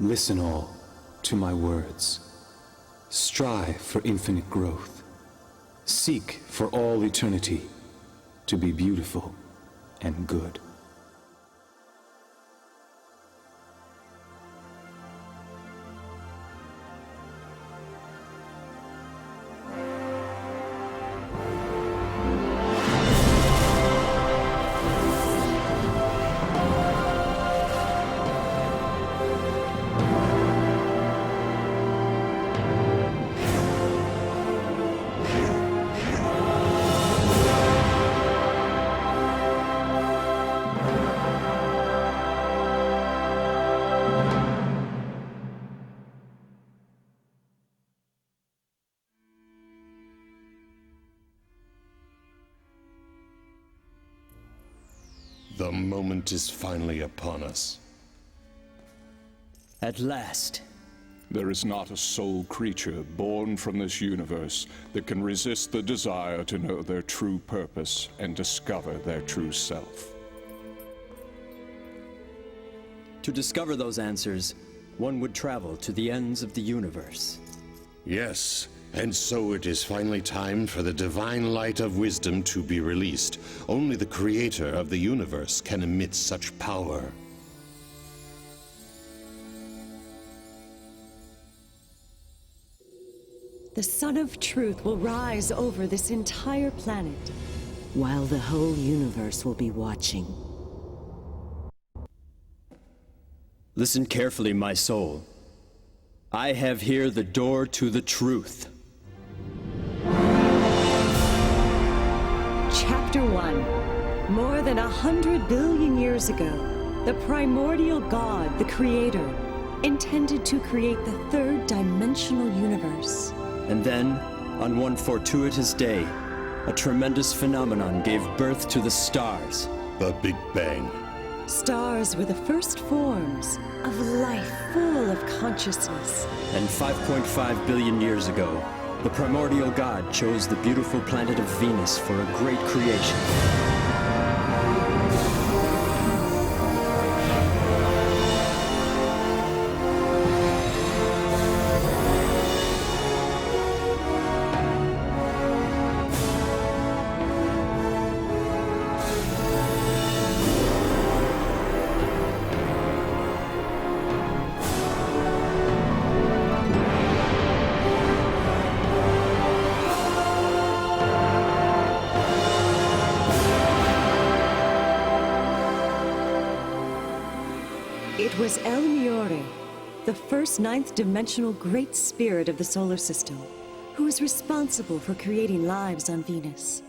Listen all to my words. Strive for infinite growth. Seek for all eternity to be beautiful and good. The moment is finally upon us. At last. There is not a soul creature born from this universe that can resist the desire to know their true purpose and discover their true self. To discover those answers, one would travel to the ends of the universe. Yes, and so it is finally time for the divine light of wisdom to be released. Only the creator of the universe can emit such power. The sun of truth will rise over this entire planet, while the whole universe will be watching. Listen carefully, my soul. I have here the door to the truth. Chapter 1. More than 100 billion years ago, the primordial God, the Creator, intended to create the third-dimensional universe. And then, on one fortuitous day, a tremendous phenomenon gave birth to the stars. The Big Bang. Stars were the first forms of life full of consciousness. And 5.5 billion years ago, the primordial God chose the beautiful planet of Venus for a great creation. It was El Miore, the first ninth-dimensional great spirit of the solar system, who was responsible for creating lives on Venus.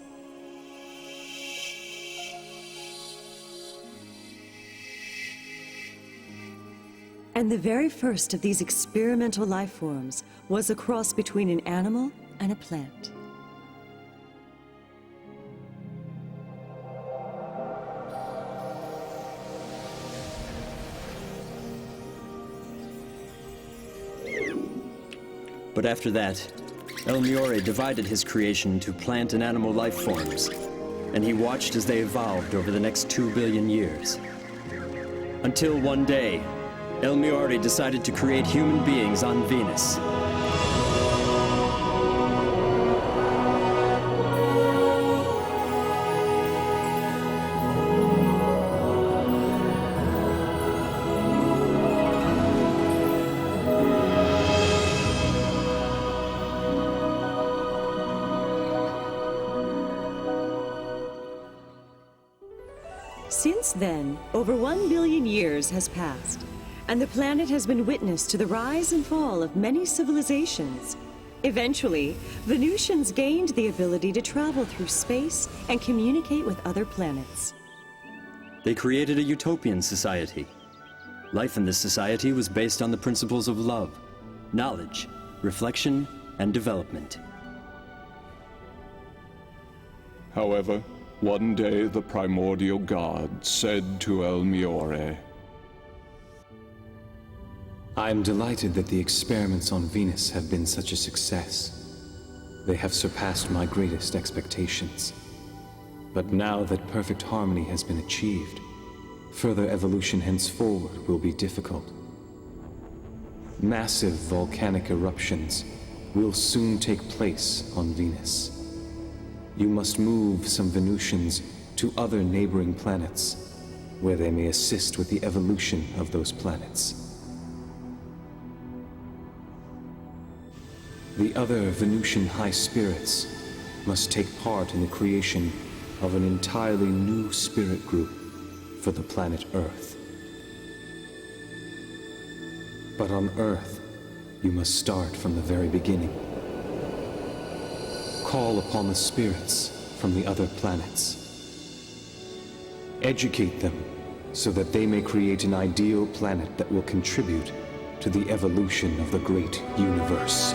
And the very first of these experimental life forms was a cross between an animal and a plant. But after that, El Miore divided his creation into plant and animal life forms, and he watched as they evolved over the next 2 billion years. Until one day, El Miore decided to create human beings on Venus. Since then, over 1 billion years has passed, and the planet has been witness to the rise and fall of many civilizations. Eventually, Venusians gained the ability to travel through space and communicate with other planets. They created a utopian society. Life in this society was based on the principles of love, knowledge, reflection, and development. However, one day the primordial God said to El Miore, I am delighted that the experiments on Venus have been such a success. They have surpassed my greatest expectations. But now that perfect harmony has been achieved, further evolution henceforward will be difficult. Massive volcanic eruptions will soon take place on Venus. You must move some Venusians to other neighboring planets, where they may assist with the evolution of those planets. The other Venusian high spirits must take part in the creation of an entirely new spirit group for the planet Earth. But on Earth, you must start from the very beginning. Call upon the spirits from the other planets. Educate them so that they may create an ideal planet that will contribute to the evolution of the great universe.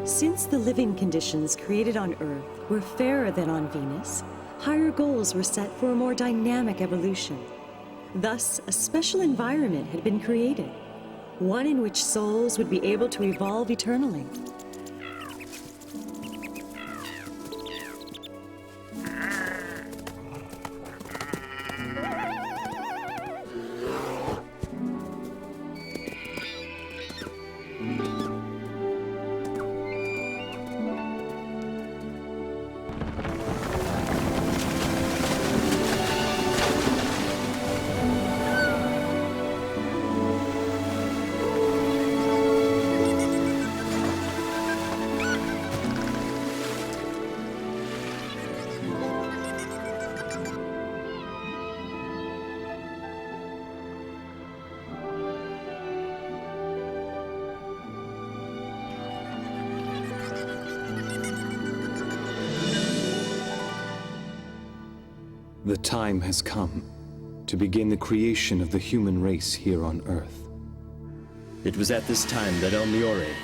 Since the living conditions created on Earth were fairer than on Venus, higher goals were set for a more dynamic evolution. Thus, a special environment had been created, one in which souls would be able to evolve eternally. The time has come to begin the creation of the human race here on Earth. It was at this time that El Miore,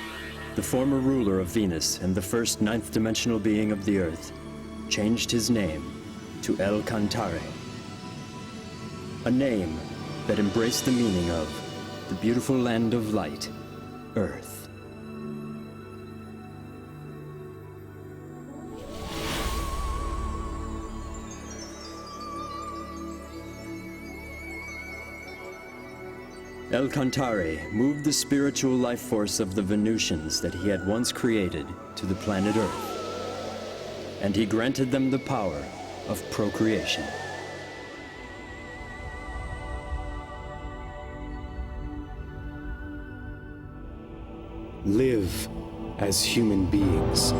the former ruler of Venus and the first ninth-dimensional being of the Earth, changed his name to El Cantare. A name that embraced the meaning of the beautiful land of light, Earth. El Cantare moved the spiritual life force of the Venusians that he had once created to the planet Earth, and he granted them the power of procreation. Live as human beings.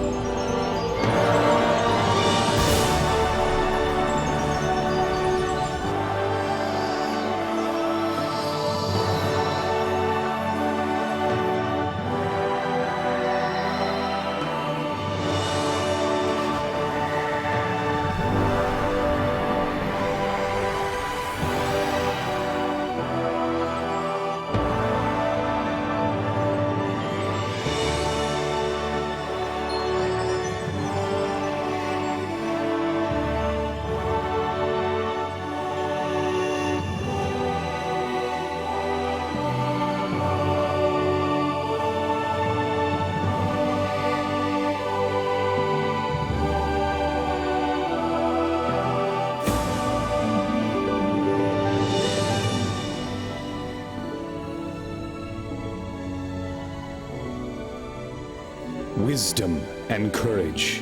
Wisdom and courage.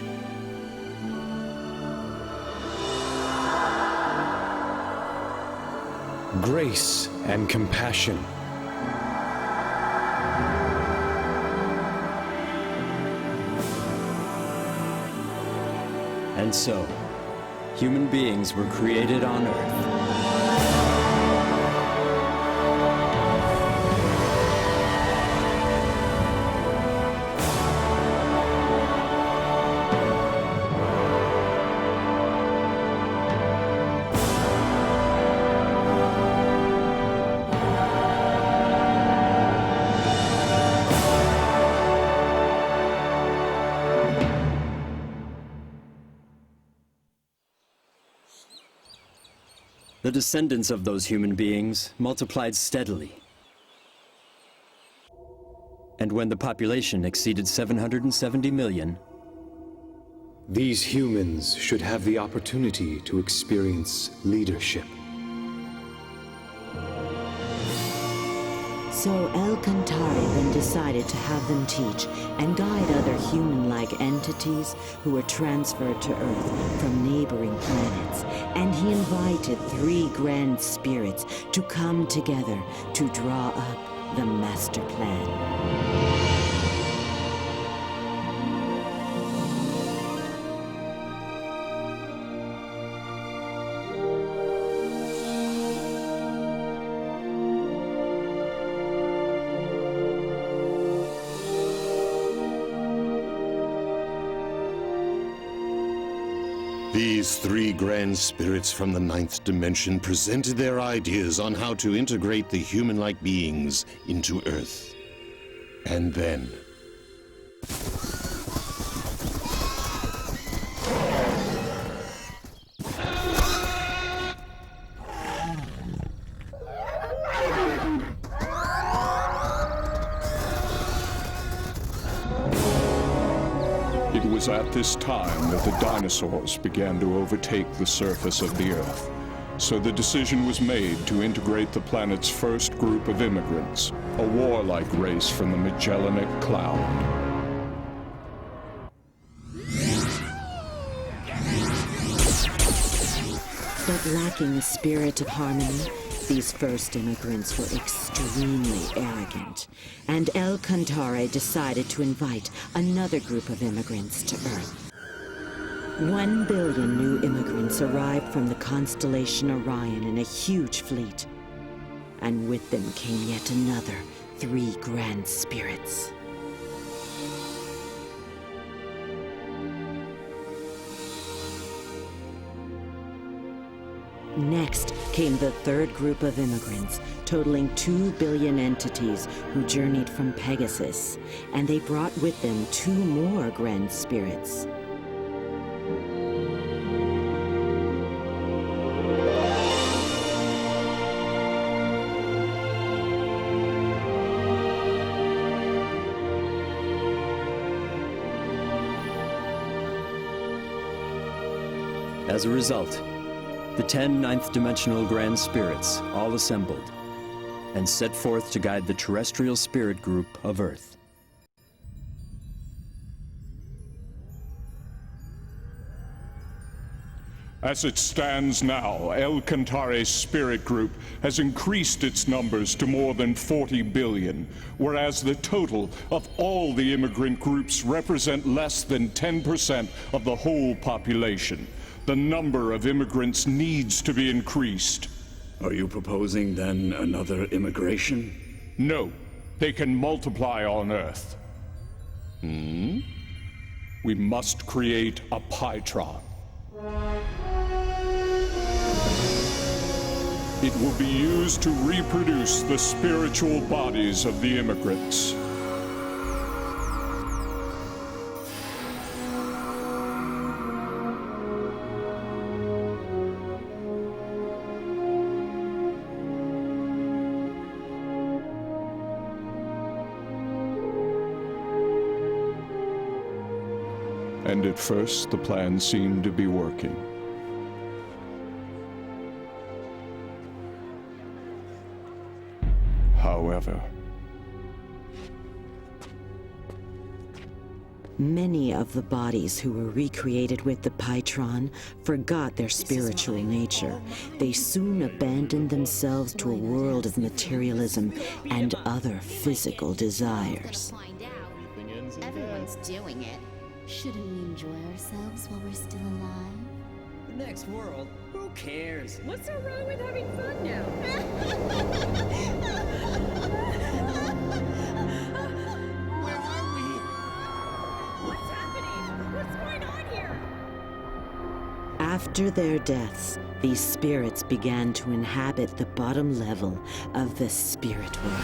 Grace and compassion. And so, human beings were created on Earth. The descendants of those human beings multiplied steadily. And when the population exceeded 770 million, these humans should have the opportunity to experience leadership. So El Cantare then decided to have them teach and guide other human-like entities who were transferred to Earth from neighboring planets. And he invited 3 grand spirits to come together to draw up the master plan. These 3 grand spirits from the 9th dimension presented their ideas on how to integrate the human-like beings into Earth. And then... It was at this time that the dinosaurs began to overtake the surface of the Earth. So the decision was made to integrate the planet's first group of immigrants, a warlike race from the Magellanic Cloud. But lacking the spirit of harmony, these first immigrants were extremely arrogant, and El Cantare decided to invite another group of immigrants to Earth. 1 billion new immigrants arrived from the constellation Orion in a huge fleet, and with them came yet another 3 grand spirits. Next came the 3rd group of immigrants, totaling 2 billion entities who journeyed from Pegasus, and they brought with them 2 more grand spirits. as a result, the 10 ninth-dimensional Grand Spirits all assembled and set forth to guide the terrestrial spirit group of Earth. As it stands now, El Cantare's spirit group has increased its numbers to more than 40 billion, whereas the total of all the immigrant groups represent less than 10% of the whole population. The number of immigrants needs to be increased. Are you proposing, then, another immigration? No, they can multiply on Earth. We must create a Pytron. It will be used to reproduce the spiritual bodies of the immigrants. And at first, the plan seemed to be working. However, many of the bodies who were recreated with the Pytron forgot their spiritual nature. They soon abandoned themselves to a world of materialism and other physical desires. Everyone's doing it. Shouldn't we enjoy ourselves while we're still alive? The next world? Who cares? What's so wrong with having fun now? Where are we? What's happening? What's going on here? After their deaths, these spirits began to inhabit the bottom level of the spirit world.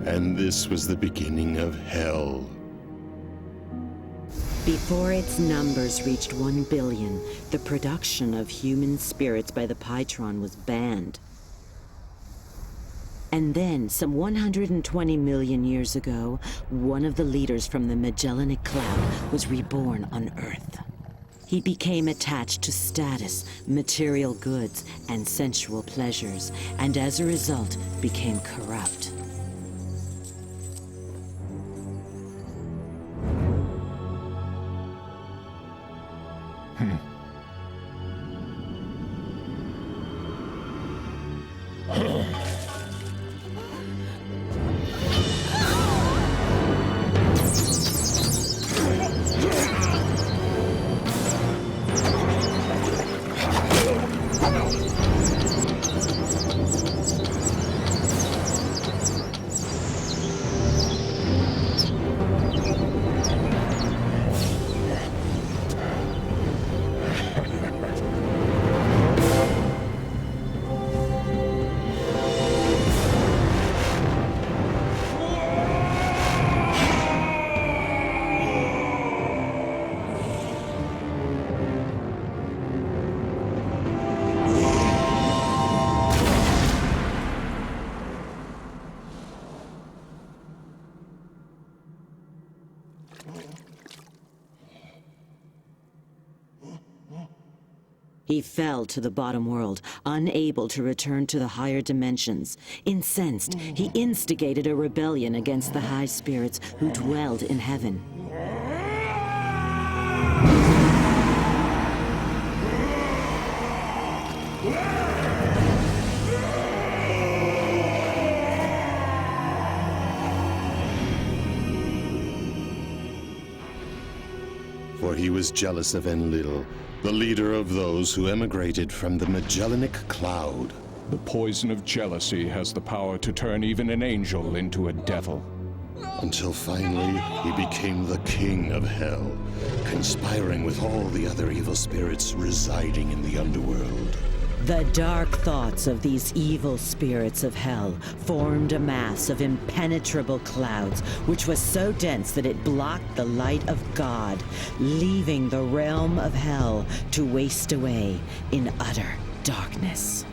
And this was the beginning of hell. Before its numbers reached 1 billion, the production of human spirits by the Pytron was banned. And then, some 120 million years ago, one of the leaders from the Magellanic Cloud was reborn on Earth. He became attached to status, material goods, and sensual pleasures, and as a result, became corrupt. He fell to the bottom world, unable to return to the higher dimensions. Incensed, he instigated a rebellion against the high spirits who dwelled in heaven. For he was jealous of Enlil, the leader of those who emigrated from the Magellanic Cloud. The poison of jealousy has the power to turn even an angel into a devil. Until finally, he became the king of hell, conspiring with all the other evil spirits residing in the underworld. The dark thoughts of these evil spirits of hell formed a mass of impenetrable clouds, which was so dense that it blocked the light of God, leaving the realm of hell to waste away in utter darkness.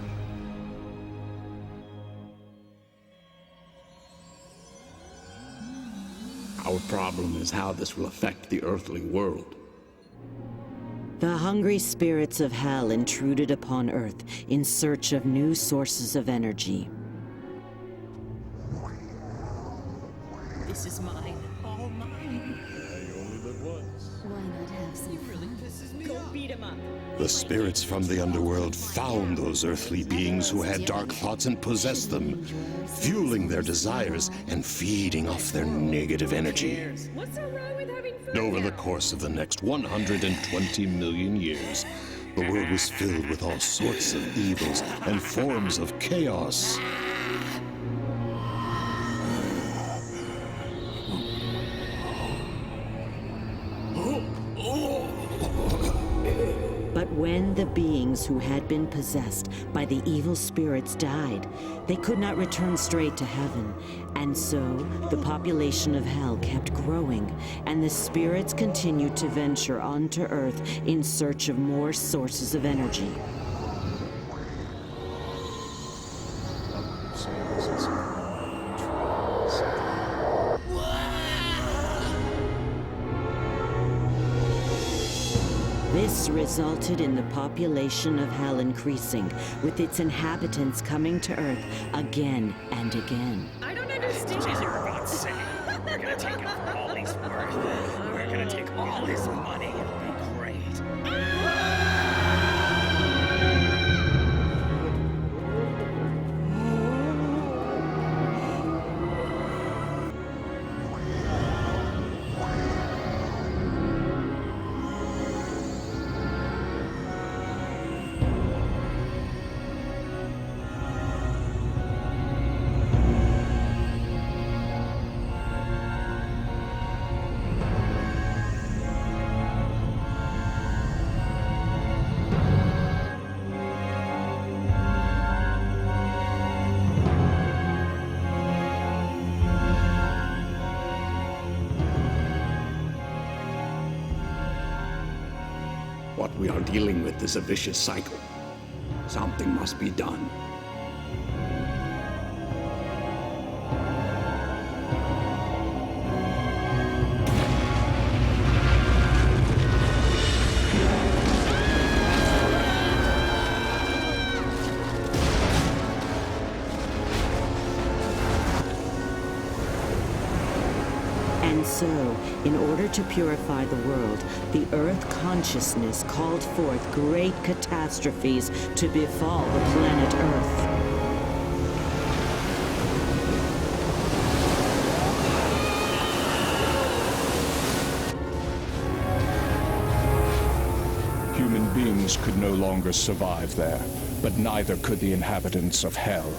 Our problem is how this will affect the earthly world. The hungry spirits of hell intruded upon Earth in search of new sources of energy. This is mine, all mine. Why not have some fun? Go beat him up. The spirits from the underworld found those earthly beings who had dark thoughts and possessed them, fueling their desires and feeding off their negative energy. What's so wrong with having fun? Over the course of the next 120 million years, the world was filled with all sorts of evils and forms of chaos. But when the beings who had been possessed by the evil spirits died, they could not return straight to heaven. And so, the population of hell kept growing, and the spirits continued to venture onto Earth in search of more sources of energy. This resulted in the population of hell increasing, with its inhabitants coming to Earth again and again. I don't understand. You're about to say, we're gonna take out all he's worth. We're gonna take all his money. It'll be great. what we are dealing with is a vicious cycle. Something must be done. And so, in order to purify the world, the Earth consciousness called forth great catastrophes to befall the planet Earth. Human beings could no longer survive there, but neither could the inhabitants of Hell.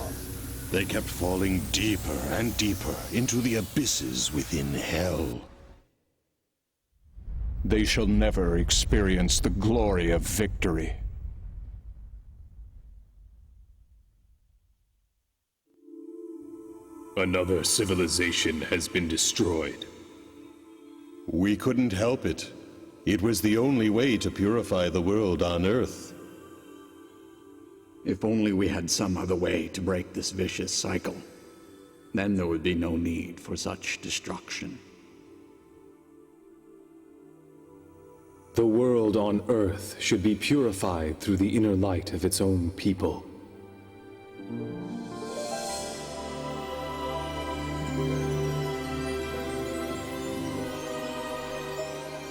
They kept falling deeper and deeper into the abysses within Hell. They shall never experience the glory of victory. Another civilization has been destroyed. We couldn't help it. It was the only way to purify the world on Earth. If only we had some other way to break this vicious cycle. Then there would be no need for such destruction. The world on Earth should be purified through the inner light of its own people.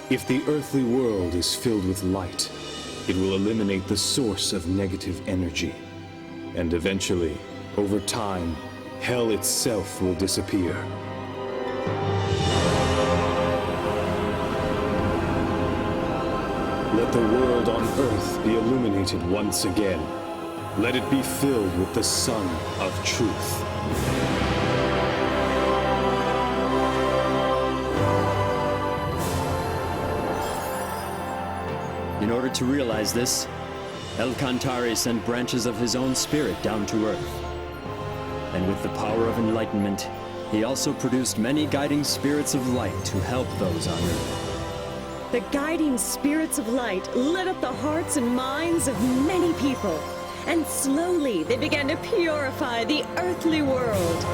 If the earthly world is filled with light, it will eliminate the source of negative energy. And eventually, over time, Hell itself will disappear. Let the world on Earth be illuminated once again. Let it be filled with the sun of truth. In order to realize this, El Cantare sent branches of his own spirit down to Earth. And with the power of enlightenment, he also produced many guiding spirits of light to help those on Earth. The guiding spirits of light lit up the hearts and minds of many people, and slowly they began to purify the earthly world.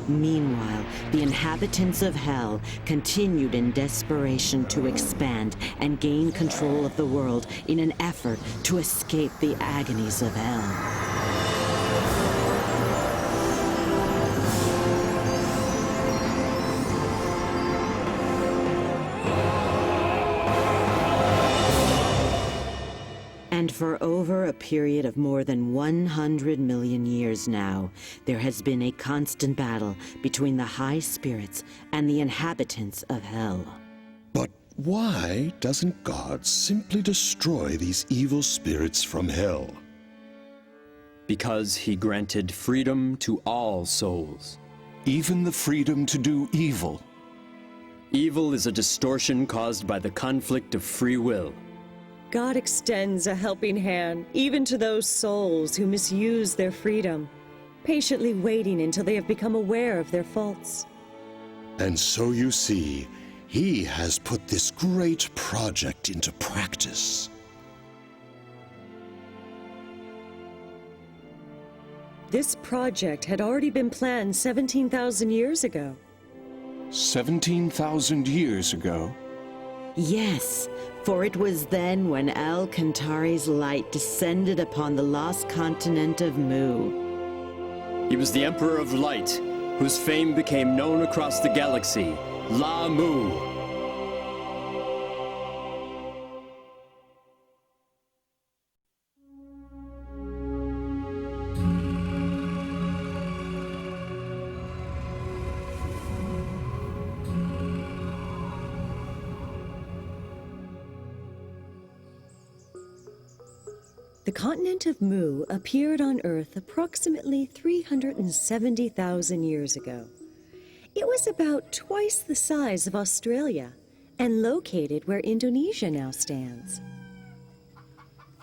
Meanwhile, the inhabitants of Hell continued in desperation to expand and gain control of the world in an effort to escape the agonies of Hell. And for over a period of more than 100 million years now, there has been a constant battle between the high spirits and the inhabitants of Hell. But why doesn't God simply destroy these evil spirits from Hell? Because he granted freedom to all souls. Even the freedom to do evil. Evil is a distortion caused by the conflict of free will. God extends a helping hand even to those souls who misuse their freedom, patiently waiting until they have become aware of their faults. And so you see, he has put this great project into practice. This project had already been planned 17,000 years ago. 17,000 years ago? Yes, for it was then when El Cantare's light descended upon the lost continent of Mu. He was the Emperor of Light, whose fame became known across the galaxy, La Mu. The continent of Mu appeared on Earth approximately 370,000 years ago. It was about twice the size of Australia and located where Indonesia now stands.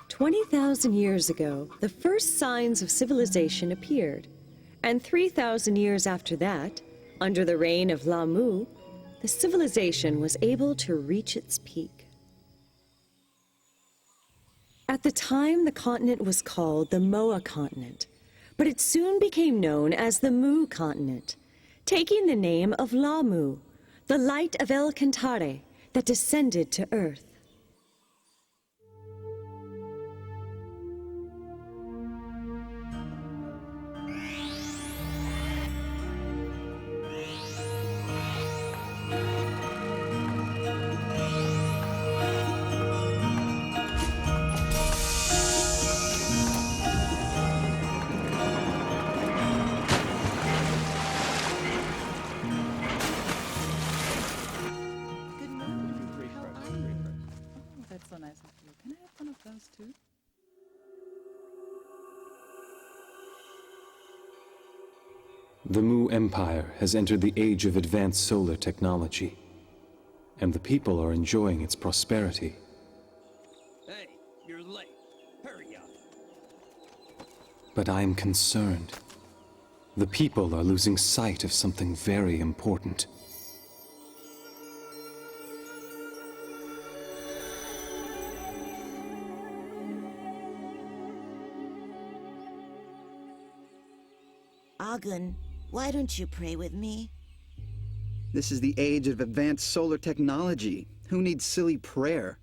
20,000 years ago, the first signs of civilization appeared, and 3,000 years after that, Under the reign of Lamu, the civilization was able to reach its peak. At the time, the continent was called the Moa continent, but it soon became known as the Mu continent, taking the name of Lamu, the light of El Cantare that descended to Earth. That's so nice of you. Can I have one of those too? The Mu Empire has entered the age of advanced solar technology, and the people are enjoying its prosperity. Hey, you're late. Hurry up. But I am concerned. The people are losing sight of something very important. Agun, why don't you pray with me? This is the age of advanced solar technology. Who needs silly prayer?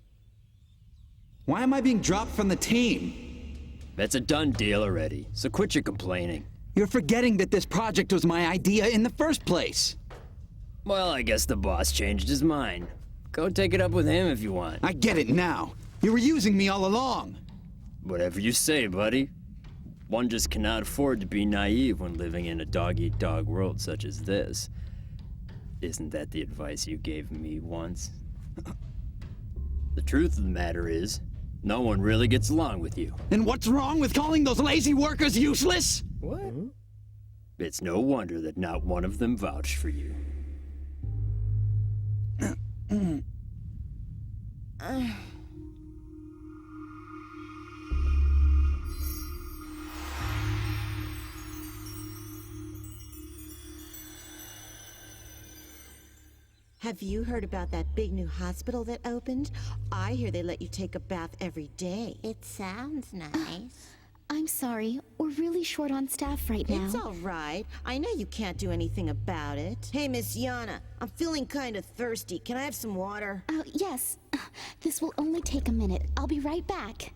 Why am I being dropped from the team? That's a done deal already, so quit your complaining. You're forgetting that this project was my idea in the first place. Well, I guess the boss changed his mind. Go take it up with him if you want. I get it now. You were using me all along. Whatever you say, buddy. One just cannot afford to be naive when living in a dog-eat-dog world such as this. Isn't that the advice you gave me once? The truth of the matter is, no one really gets along with you. And what's wrong with calling those lazy workers useless? What? It's no wonder that not one of them vouched for you. Have you heard about that big new hospital that opened? I hear they let you take a bath every day. It sounds nice. I'm sorry, we're really short on staff right now. It's all right. I know you can't do anything about it. Hey, Miss Yana, I'm feeling kind of thirsty. Can I have some water? Yes. This will only take a minute. I'll be right back.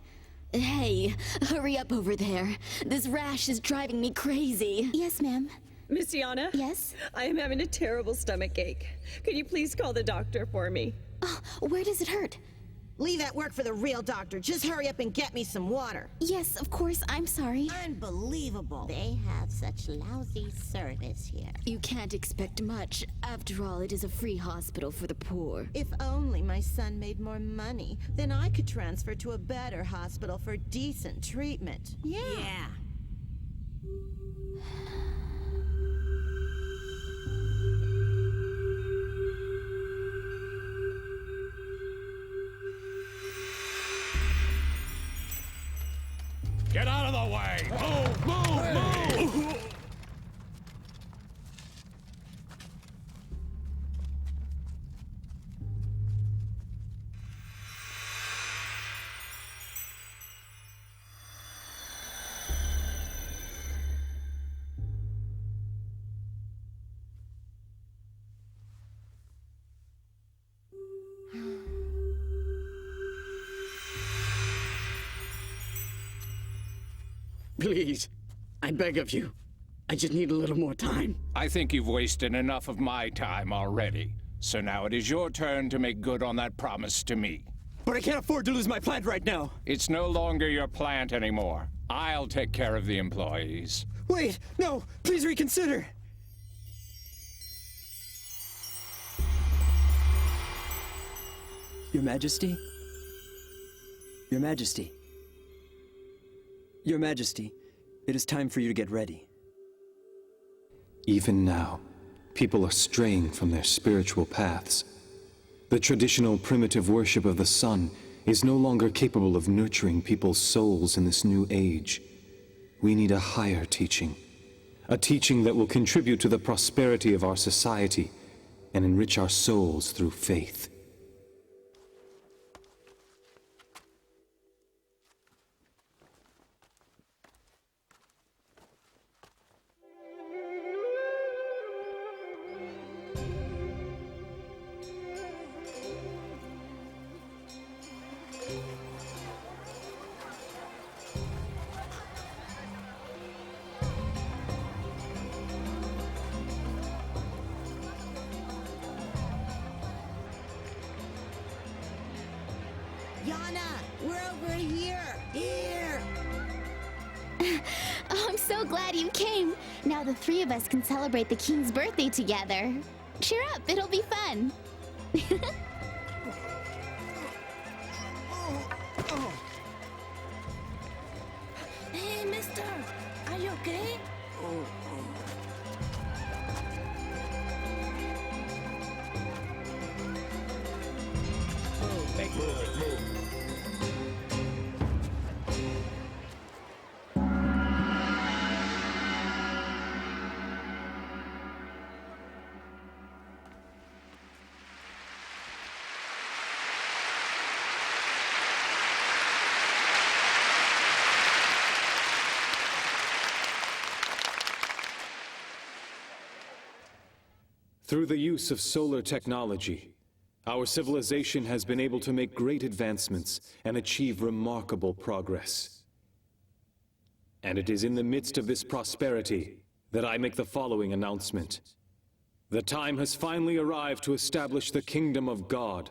Hey, hurry up over there. This rash is driving me crazy. Yes, ma'am. Miss Yana? Yes? I am having a terrible stomach ache. Could you please call the doctor for me? Oh, where does it hurt? Leave that work for the real doctor. Just hurry up and get me some water. Yes, of course. I'm sorry. Unbelievable. They have such lousy service here. You can't expect much. After all, it is a free hospital for the poor. If only my son made more money, then I could transfer to a better hospital for decent treatment. Yeah. Get out of the way! Move! Move! Move! Please, I beg of you. I just need a little more time. I think you've wasted enough of my time already. So now it is your turn to make good on that promise to me. But I can't afford to lose my plant right now. It's no longer your plant anymore. I'll take care of the employees. Wait, no, please reconsider. Your Majesty? Your Majesty? Your Majesty, it is time for you to get ready. Even now, people are straying from their spiritual paths. The traditional primitive worship of the sun is no longer capable of nurturing people's souls in this new age. We need a higher teaching, a teaching that will contribute to the prosperity of our society and enrich our souls through faith. Yana, we're over here! Here! Oh, I'm so glad you came. Now the three of us can celebrate the king's birthday together. Cheer up, it'll be fun. Hey, mister! Are you okay? Through the use of solar technology, our civilization has been able to make great advancements and achieve remarkable progress. And it is in the midst of this prosperity that I make the following announcement. The time has finally arrived to establish the kingdom of God.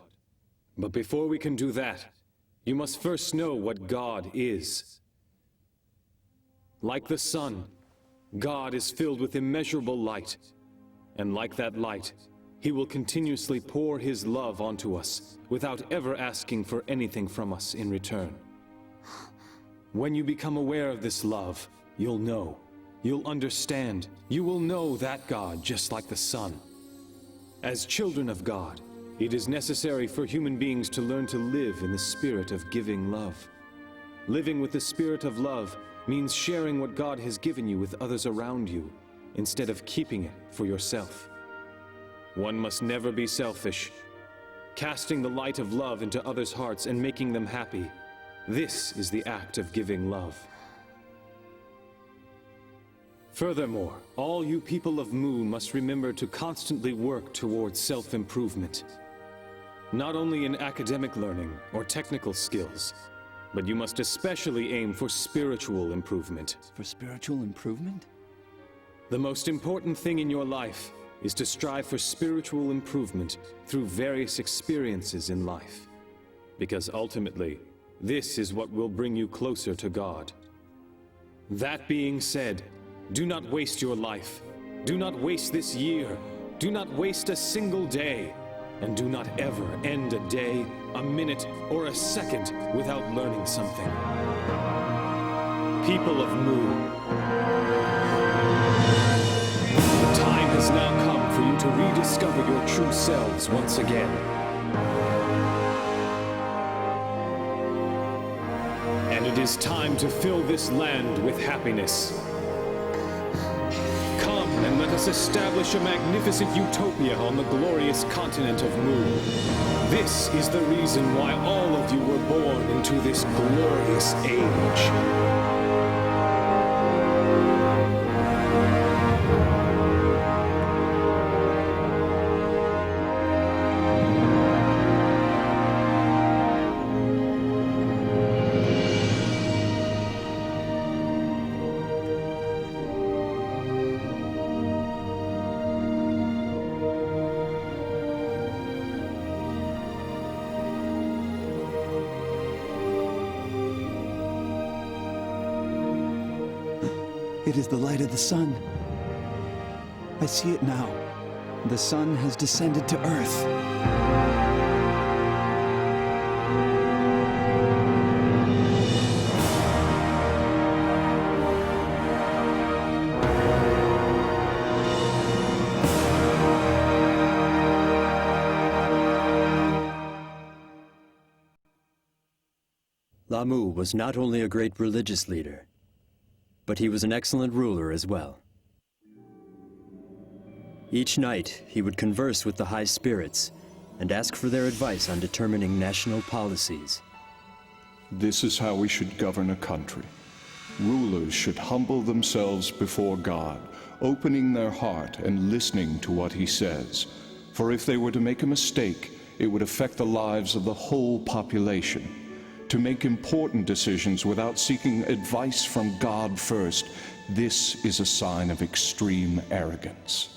But before we can do that, you must first know what God is. Like the sun, God is filled with immeasurable light. And like that light, He will continuously pour His love onto us without ever asking for anything from us in return. When you become aware of this love, you'll know, you'll understand, you will know that God just like the sun. As children of God, it is necessary for human beings to learn to live in the spirit of giving love. Living with the spirit of love means sharing what God has given you with others around you, instead of keeping it for yourself. One must never be selfish. Casting the light of love into others' hearts and making them happy, this is the act of giving love. Furthermore, all you people of Mu must remember to constantly work towards self-improvement. Not only in academic learning or technical skills, but you must especially aim for spiritual improvement. For spiritual improvement? The most important thing in your life is to strive for spiritual improvement through various experiences in life. Because ultimately, this is what will bring you closer to God. That being said, do not waste your life. Do not waste this year. Do not waste a single day. And do not ever end a day, a minute, or a second without learning something. People of Mu, the time has now come for you to rediscover your true selves once again. And it is time to fill this land with happiness. Come and let us establish a magnificent utopia on the glorious continent of Mu. This is the reason why all of you were born into this glorious age. It is the light of the sun. I see it now. The sun has descended to Earth. Lamu was not only a great religious leader, but he was an excellent ruler as well. Each night, he would converse with the high spirits and ask for their advice on determining national policies. This is how we should govern a country. Rulers should humble themselves before God, opening their heart and listening to what he says. For if they were to make a mistake, it would affect the lives of the whole population. To make important decisions without seeking advice from God first, this is a sign of extreme arrogance.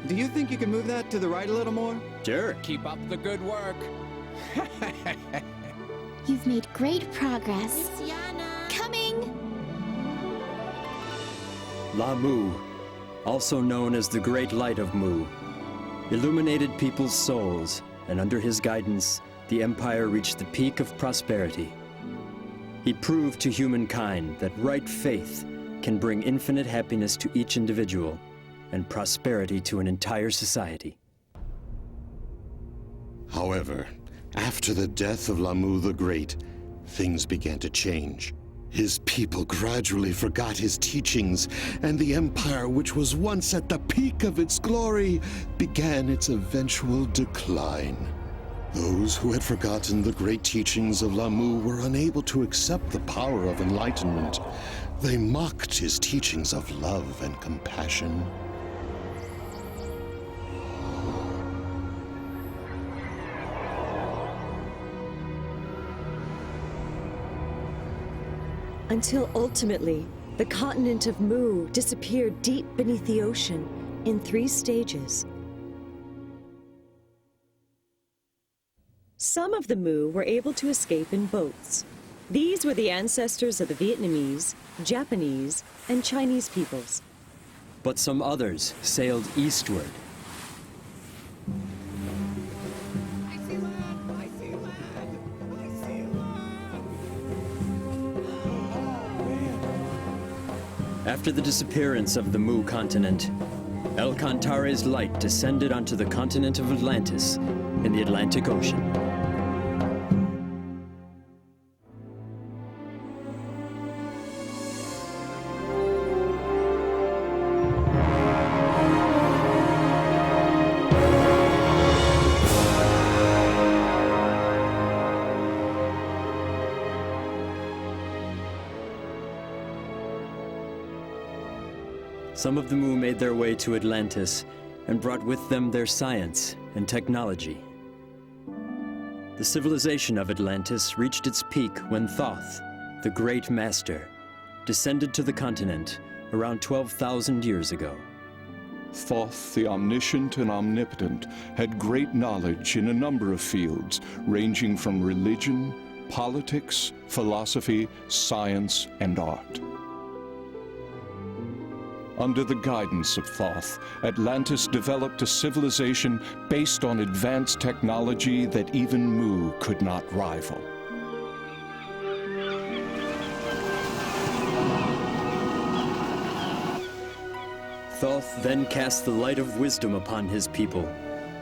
Do you think you can move that to the right a little more? Sure. Keep up the good work. You've made great progress. Coming! La Mu, also known as the Great Light of Mu, illuminated people's souls, and under his guidance, the Empire reached the peak of prosperity. He proved to humankind that right faith can bring infinite happiness to each individual and prosperity to an entire society. However, after the death of Lamu the Great, things began to change. His people gradually forgot his teachings, and the empire, which was once at the peak of its glory, began its eventual decline. Those who had forgotten the great teachings of Lamu were unable to accept the power of enlightenment. They mocked his teachings of love and compassion. Until ultimately, the continent of Mu disappeared deep beneath the ocean in 3 stages. Some of the Mu were able to escape in boats. These were the ancestors of the Vietnamese, Japanese, and Chinese peoples. But some others sailed eastward. After the disappearance of the Mu continent, El Cantare's light descended onto the continent of Atlantis in the Atlantic Ocean. Some of the Mu made their way to Atlantis and brought with them their science and technology. The civilization of Atlantis reached its peak when Thoth, the Great Master, descended to the continent around 12,000 years ago. Thoth, the omniscient and omnipotent, had great knowledge in a number of fields, ranging from religion, politics, philosophy, science, and art. Under the guidance of Thoth, Atlantis developed a civilization based on advanced technology that even Mu could not rival. Thoth then cast the light of wisdom upon his people,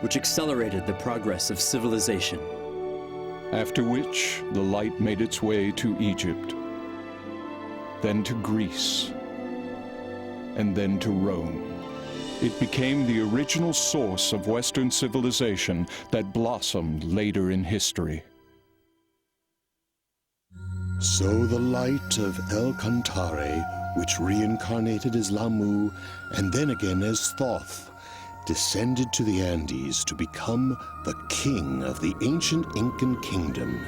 which accelerated the progress of civilization. After which, the light made its way to Egypt, then to Greece, and then to Rome. It became the original source of Western civilization that blossomed later in history. So the light of El Cantare, which reincarnated as Lamu and then again as Thoth, descended to the Andes to become the king of the ancient Incan kingdom.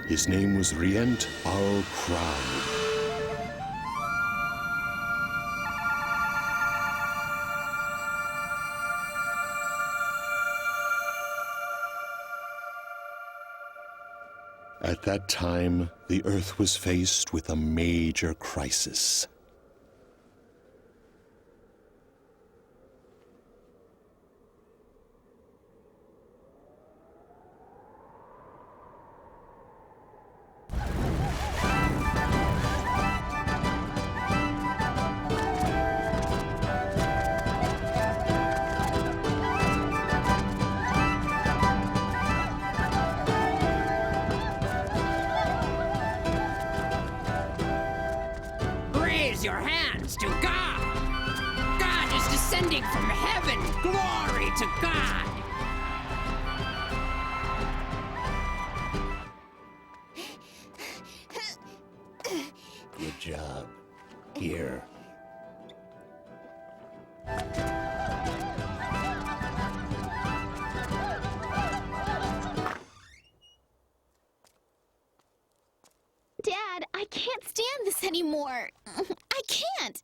His name was Rient al Crowd. At that time, the Earth was faced with a major crisis. Raise your hands to God! God is descending from heaven! Glory to God! Good job. Here. Dad, I can't stand this anymore. I can't.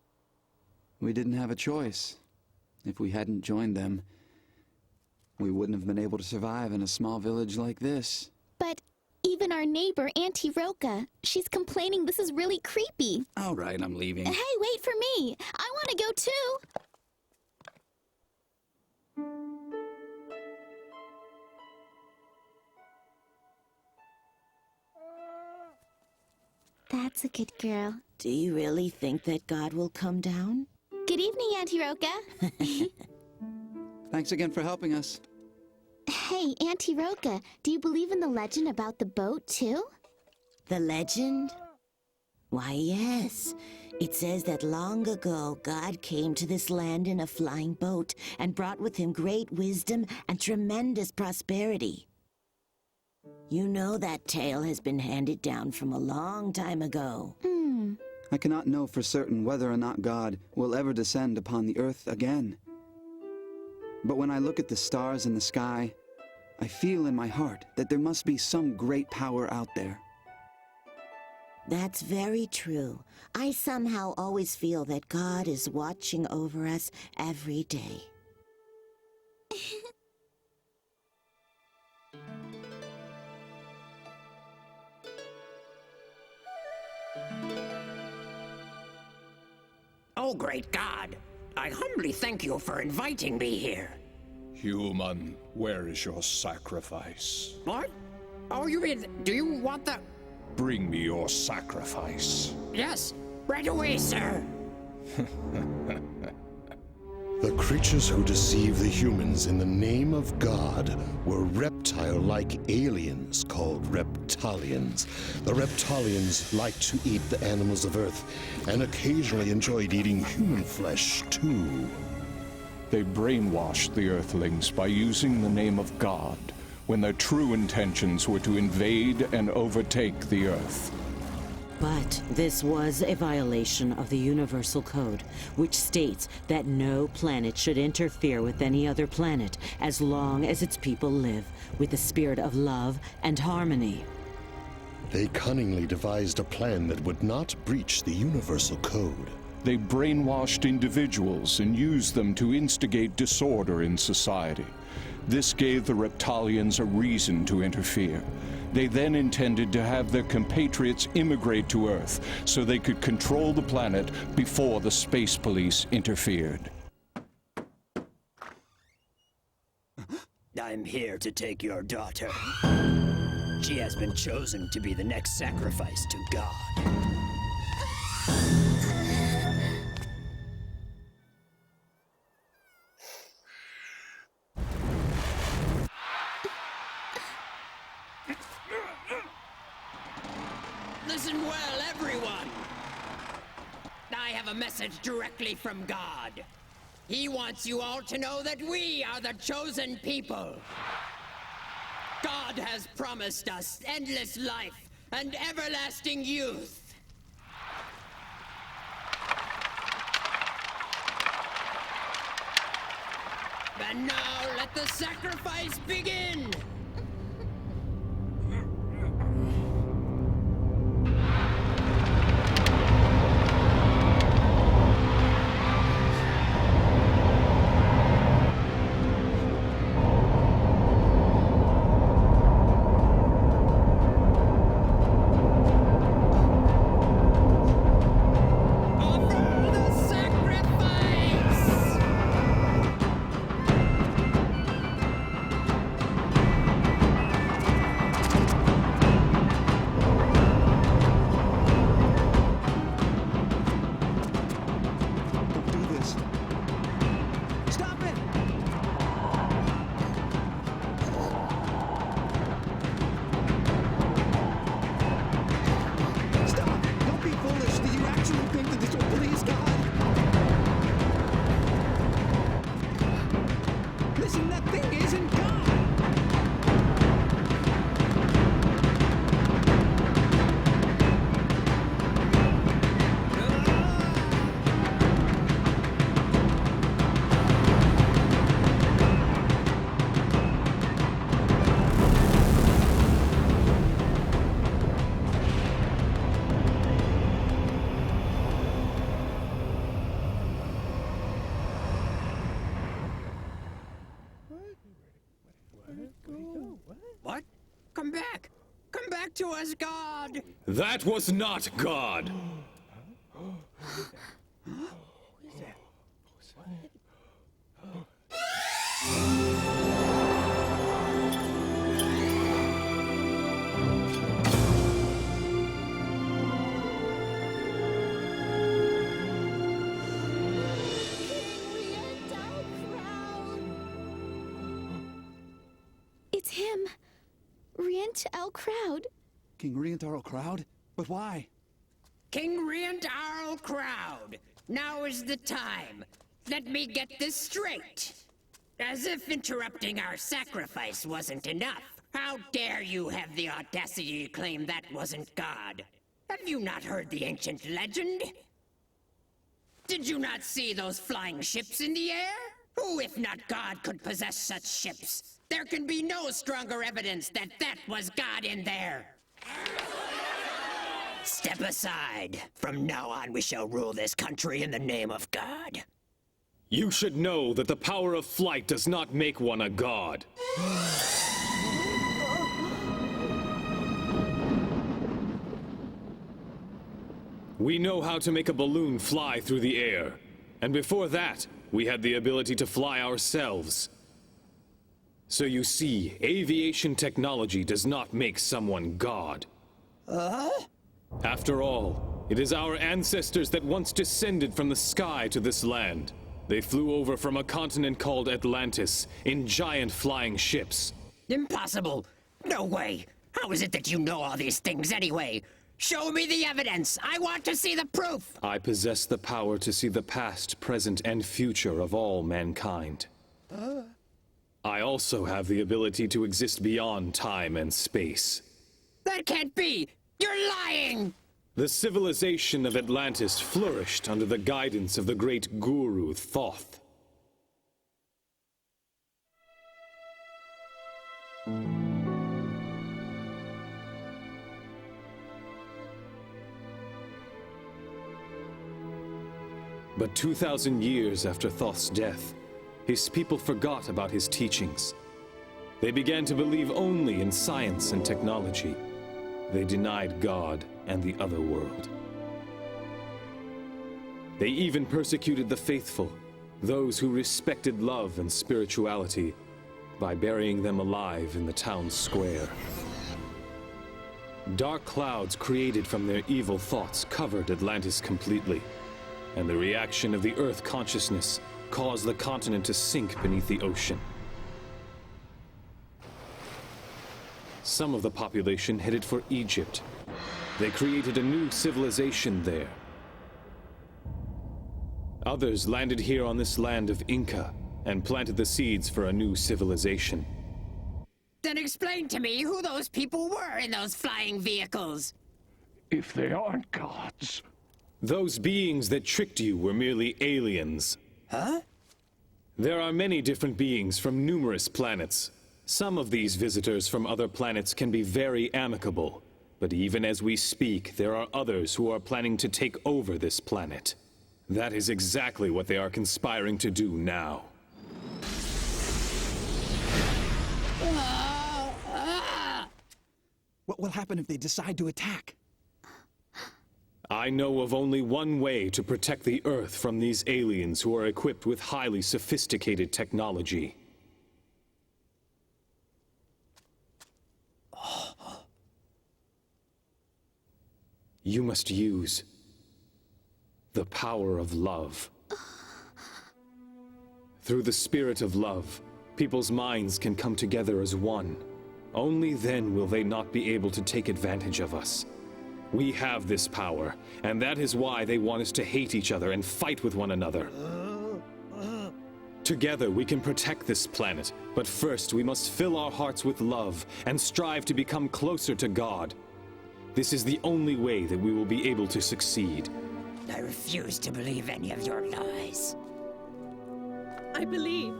We didn't have a choice. If we hadn't joined them, we wouldn't have been able to survive in a small village like this. But even our neighbor, Auntie Roca, she's complaining this is really creepy. All right, I'm leaving. Hey, wait for me. I want to go too. That's a good girl. Do you really think that God will come down? Good evening, Auntie Roca. Thanks again for helping us. Hey, Auntie Roca, do you believe in the legend about the boat, too? The legend? Why, yes. It says that long ago, God came to this land in a flying boat and brought with him great wisdom and tremendous prosperity. You know that tale has been handed down from a long time ago. I cannot know for certain whether or not God will ever descend upon the earth again. But when I look at the stars in the sky, I feel in my heart that there must be some great power out there. That's very true. I somehow always feel that God is watching over us every day. Oh, great God! I humbly thank you for inviting me here. Human, where is your sacrifice? What? Oh, you mean, do you want the... Bring me your sacrifice. Yes, right away, sir. The creatures who deceive the humans in the name of God were reptile-like aliens called reptilians. The reptilians liked to eat the animals of Earth and occasionally enjoyed eating human flesh, too. They brainwashed the Earthlings by using the name of God, when their true intentions were to invade and overtake the Earth. But this was a violation of the Universal Code, which states that no planet should interfere with any other planet as long as its people live with a spirit of love and harmony. They cunningly devised a plan that would not breach the Universal Code. They brainwashed individuals and used them to instigate disorder in society. This gave the Reptilians a reason to interfere. They then intended to have their compatriots immigrate to Earth so they could control the planet before the space police interfered. I'm here to take your daughter. She has been chosen to be the next sacrifice to God. Listen well, everyone! I have a message directly from God. He wants you all to know that we are the chosen people. God has promised us endless life and everlasting youth. And now let the sacrifice begin! What? Come back! Come back to us, God! That was not God! It's him. Rient El Crowd. King Rientarl Crowd? But why? King Rientarl Crowd! Now is the time. Let me get this straight. As if interrupting our sacrifice wasn't enough. How dare you have the audacity to claim that wasn't God? Have you not heard the ancient legend? Did you not see those flying ships in the air? Who, if not God, could possess such ships? There can be no stronger evidence that that was God in there. Step aside. From now on, we shall rule this country in the name of God. You should know that the power of flight does not make one a god. We know how to make a balloon fly through the air. And before that, we had the ability to fly ourselves. So you see, aviation technology does not make someone God. After all, it is our ancestors that once descended from the sky to this land. They flew over from a continent called Atlantis in giant flying ships. Impossible! No way! How is it that you know all these things anyway? Show me the evidence! I want to see the proof! I possess the power to see the past, present, and future of all mankind. I also have the ability to exist beyond time and space. That can't be! You're lying! The civilization of Atlantis flourished under the guidance of the great guru Thoth. But 2,000 years after Thoth's death, his people forgot about his teachings. They began to believe only in science and technology. They denied God and the other world. They even persecuted the faithful, those who respected love and spirituality, by burying them alive in the town square. Dark clouds created from their evil thoughts covered Atlantis completely, and the reaction of the Earth consciousness caused the continent to sink beneath the ocean. Some of the population headed for Egypt. They created a new civilization there. Others landed here on this land of Inca and planted the seeds for a new civilization. Then explain to me who those people were in those flying vehicles. If they aren't gods. Those beings that tricked you were merely aliens. Huh? There are many different beings from numerous planets. Some of these visitors from other planets can be very amicable, but even as we speak, there are others who are planning to take over this planet. That is exactly what they are conspiring to do now. What will happen if they decide to attack? I know of only one way to protect the Earth from these aliens who are equipped with highly sophisticated technology. You must use the power of love. Through the spirit of love, people's minds can come together as one. Only then will they not be able to take advantage of us. We have this power, and that is why they want us to hate each other and fight with one another. Together we can protect this planet, but first we must fill our hearts with love and strive to become closer to God. This is the only way that we will be able to succeed. I refuse to believe any of your lies. I believe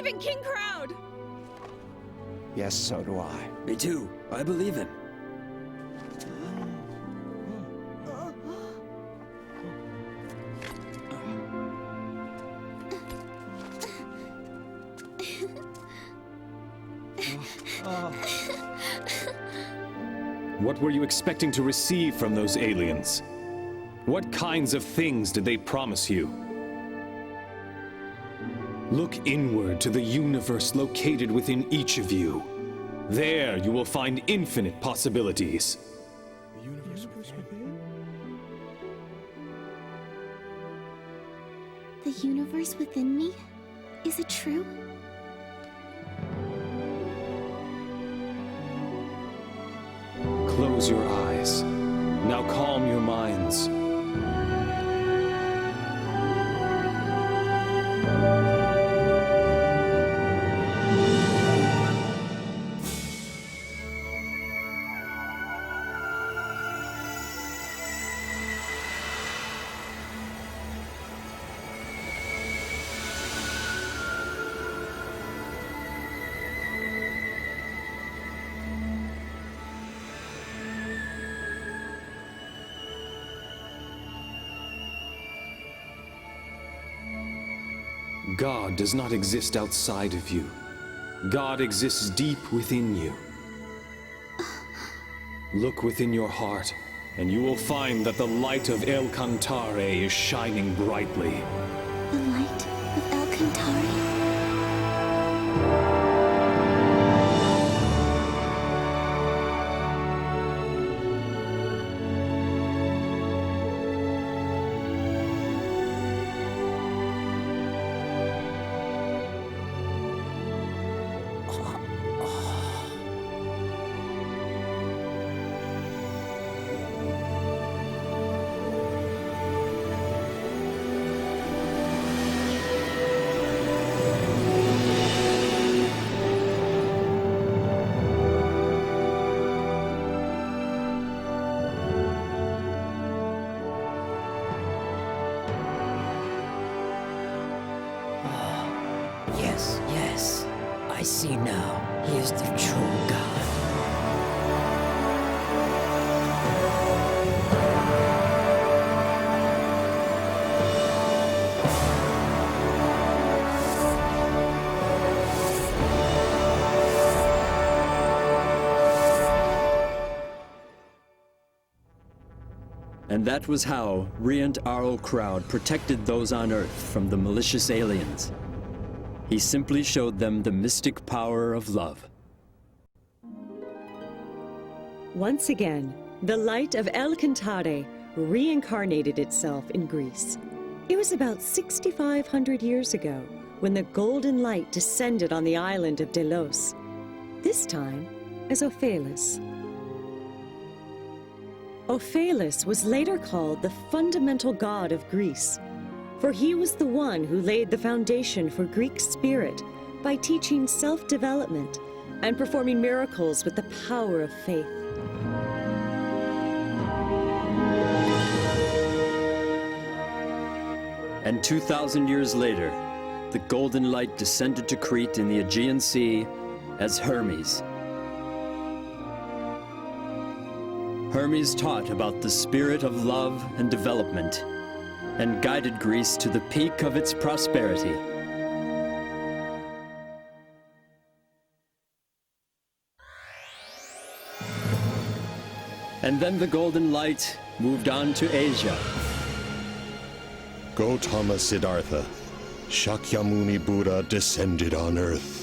in King Crowd! Yes, so do I. Me too. I believe him. What were you expecting to receive from those aliens? What kinds of things did they promise you? Look inward to the universe located within each of you. There you will find infinite possibilities. The universe within? The universe within me? Is it true? Close your eyes. Now calm your minds. God does not exist outside of you. God exists deep within you. Look within your heart, and you will find that the light of El Cantare is shining brightly. The light of El Cantare? Yes, I see now. He is the true God. And that was how Riant Arl Crowd protected those on Earth from the malicious aliens. He simply showed them the mystic power of love. Once again, the light of El Cantare reincarnated itself in Greece. It was about 6,500 years ago when the golden light descended on the island of Delos, this time as Ophelis. Ophelis was later called the fundamental god of Greece, for he was the one who laid the foundation for Greek spirit by teaching self-development and performing miracles with the power of faith. And 2,000 years later, the golden light descended to Crete in the Aegean Sea as Hermes. Hermes taught about the spirit of love and development, and guided Greece to the peak of its prosperity. And then the golden light moved on to Asia. Gautama Siddhartha, Shakyamuni Buddha descended on Earth.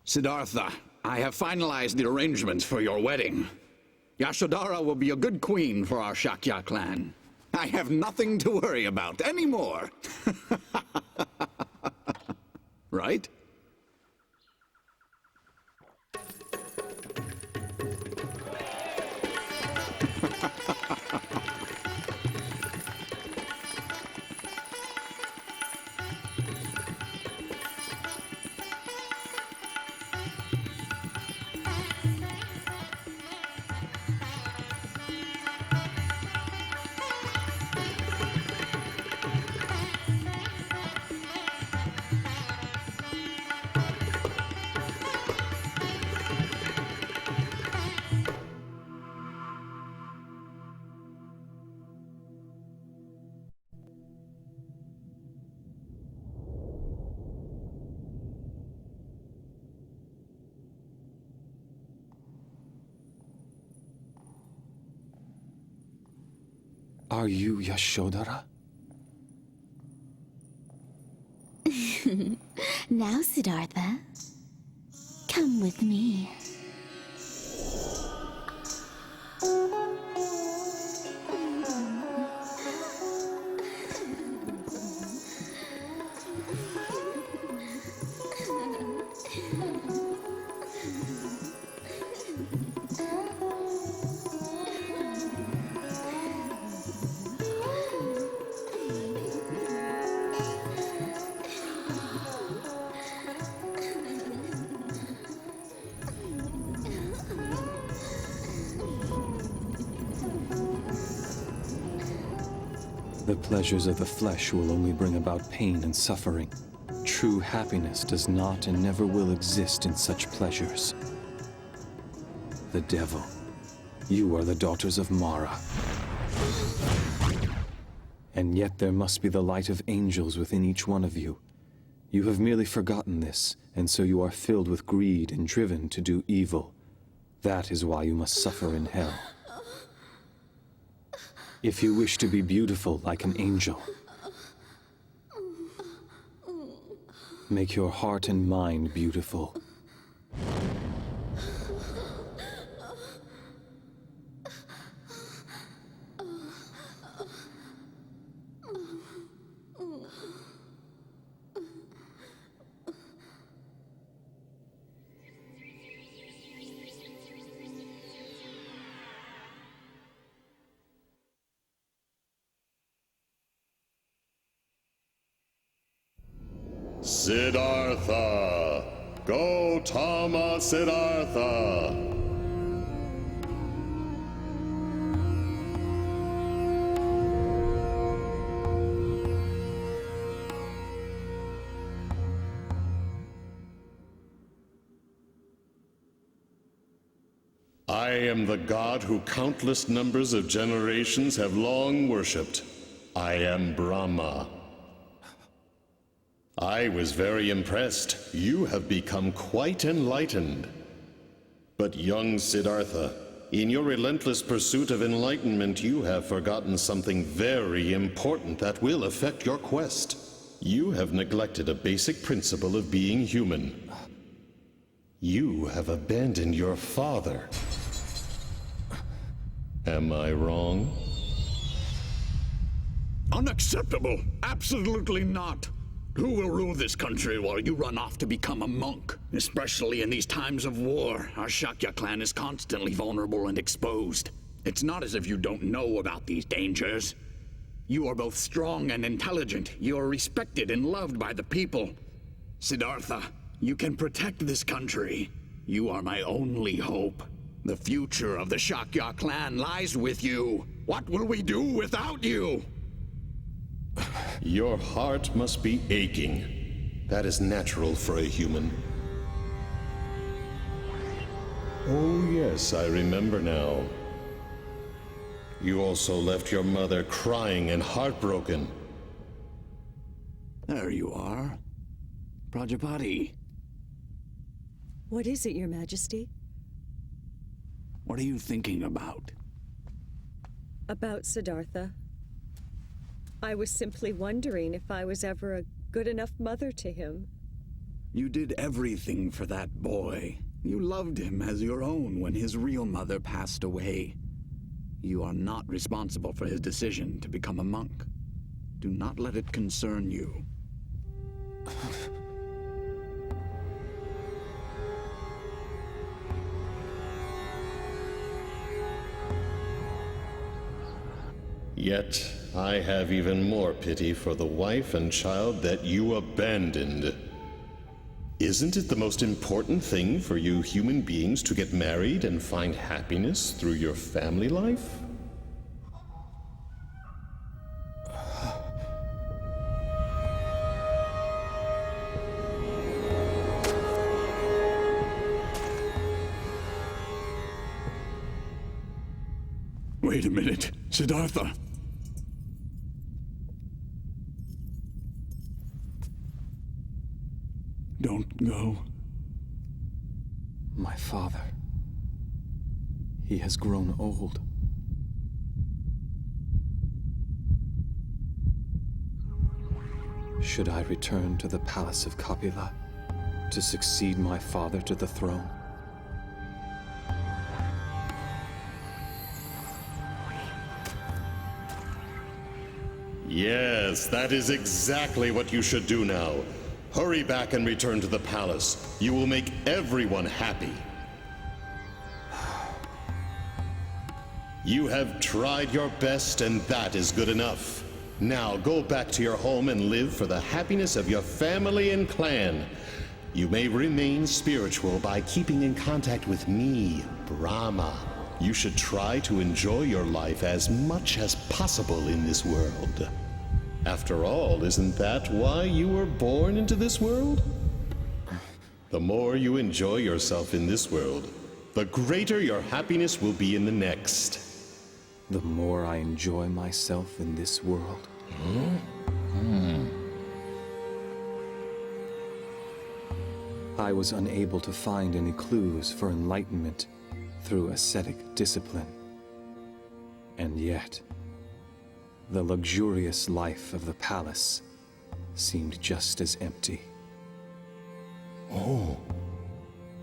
Siddhartha, I have finalized the arrangements for your wedding. Yashodhara will be a good queen for our Shakya clan. I have nothing to worry about anymore. Right? Are you Yashodhara? Now, Siddhartha, come with me. The pleasures of the flesh will only bring about pain and suffering. True happiness does not and never will exist in such pleasures. The devil. You are the daughters of Mara. And yet there must be the light of angels within each one of you. You have merely forgotten this, and so you are filled with greed and driven to do evil. That is why you must suffer in hell. If you wish to be beautiful like an angel, make your heart and mind beautiful. Siddhartha! Gautama Siddhartha! I am the god who countless numbers of generations have long worshipped. I am Brahma. I was very impressed. You have become quite enlightened. But young Siddhartha, in your relentless pursuit of enlightenment, you have forgotten something very important that will affect your quest. You have neglected a basic principle of being human. You have abandoned your father. Am I wrong? Unacceptable! Absolutely not! Who will rule this country while you run off to become a monk? Especially in these times of war, our Shakya clan is constantly vulnerable and exposed. It's not as if you don't know about these dangers. You are both strong and intelligent. You are respected and loved by the people. Siddhartha, you can protect this country. You are my only hope. The future of the Shakya clan lies with you. What will we do without you? Your heart must be aching. That is natural for a human. Oh yes, I remember now. You also left your mother crying and heartbroken. There you are. Prajapati. What is it, Your Majesty? What are you thinking about? About Siddhartha. I was simply wondering if I was ever a good enough mother to him. You did everything for that boy. You loved him as your own when his real mother passed away. You are not responsible for his decision to become a monk. Do not let it concern you. Yet, I have even more pity for the wife and child that you abandoned. Isn't it the most important thing for you human beings to get married and find happiness through your family life? Wait a minute, Siddhartha. Don't go. My father. He has grown old. Should I return to the palace of Kapila to succeed my father to the throne? Yes, that is exactly what you should do now. Hurry back and return to the palace. You will make everyone happy. You have tried your best, and that is good enough. Now go back to your home and live for the happiness of your family and clan. You may remain spiritual by keeping in contact with me, Brahma. You should try to enjoy your life as much as possible in this world. After all, isn't that why you were born into this world? The more you enjoy yourself in this world, the greater your happiness will be in the next. The more I enjoy myself in this world. I was unable to find any clues for enlightenment through ascetic discipline. And yet, the luxurious life of the palace seemed just as empty. Oh.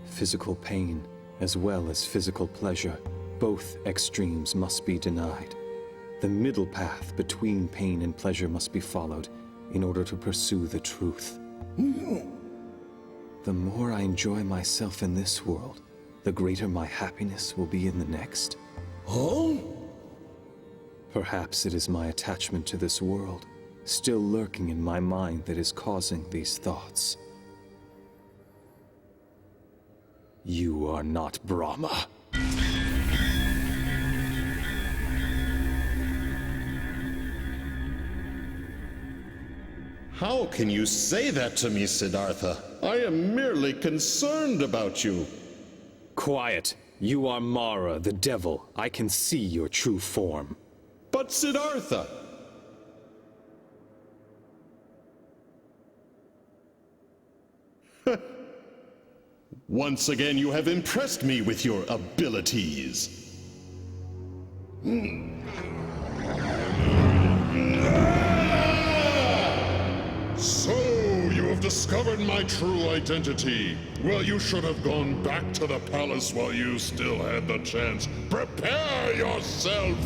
Physical pain, as well as physical pleasure, both extremes must be denied. The middle path between pain and pleasure must be followed in order to pursue the truth. The more I enjoy myself in this world, the greater my happiness will be in the next. Oh? Perhaps it is my attachment to this world, still lurking in my mind, that is causing these thoughts. You are not Brahma. How can you say that to me, Siddhartha? I am merely concerned about you. Quiet. You are Mara, the devil. I can see your true form. But Siddhartha! Once again, you have impressed me with your abilities. So, you have discovered my true identity. Well, you should have gone back to the palace while you still had the chance. Prepare yourself!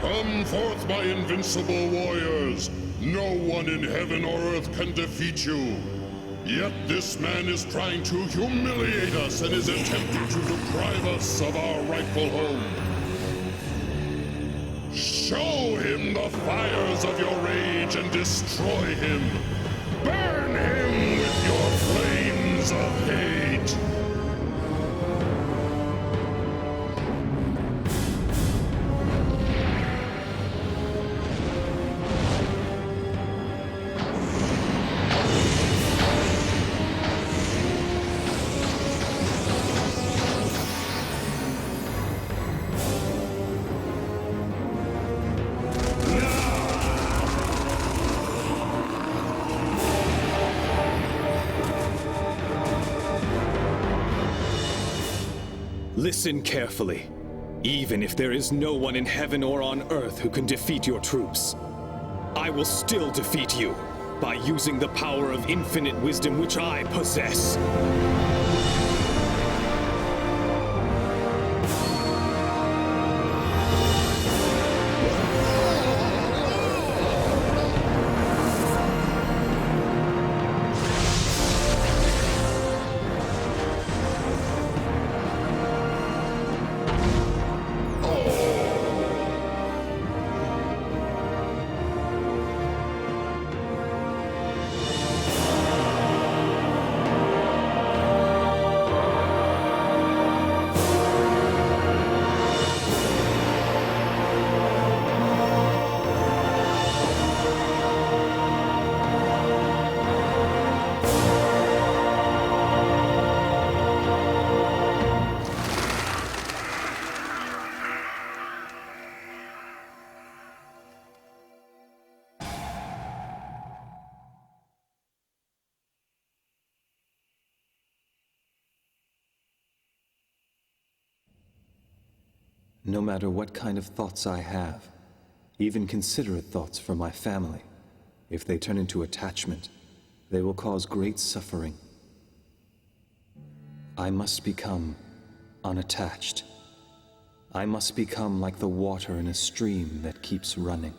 Come forth, my invincible warriors! No one in heaven or earth can defeat you! Yet this man is trying to humiliate us and is attempting to deprive us of our rightful home. Show him the fires of your rage and destroy him! Burn him with your flames of hate! Listen carefully. Even if there is no one in heaven or on earth who can defeat your troops, I will still defeat you by using the power of infinite wisdom which I possess. No matter what kind of thoughts I have, even considerate thoughts for my family, if they turn into attachment, they will cause great suffering. I must become unattached. I must become like the water in a stream that keeps running.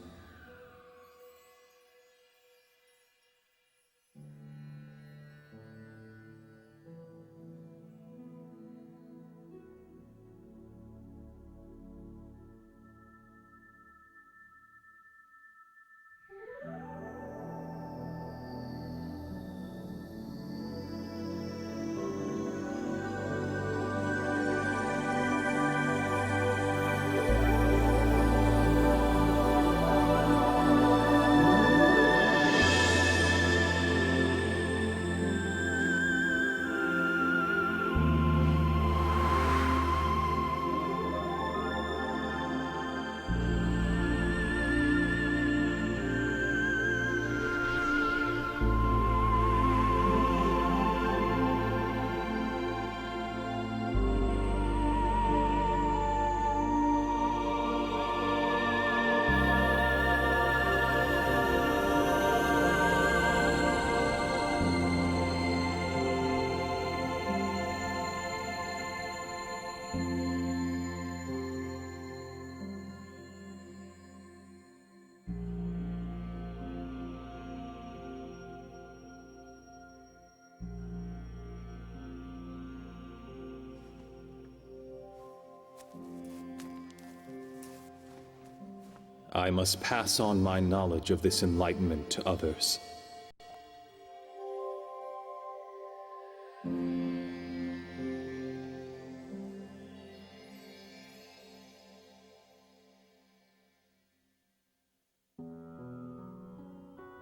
I must pass on my knowledge of this enlightenment to others.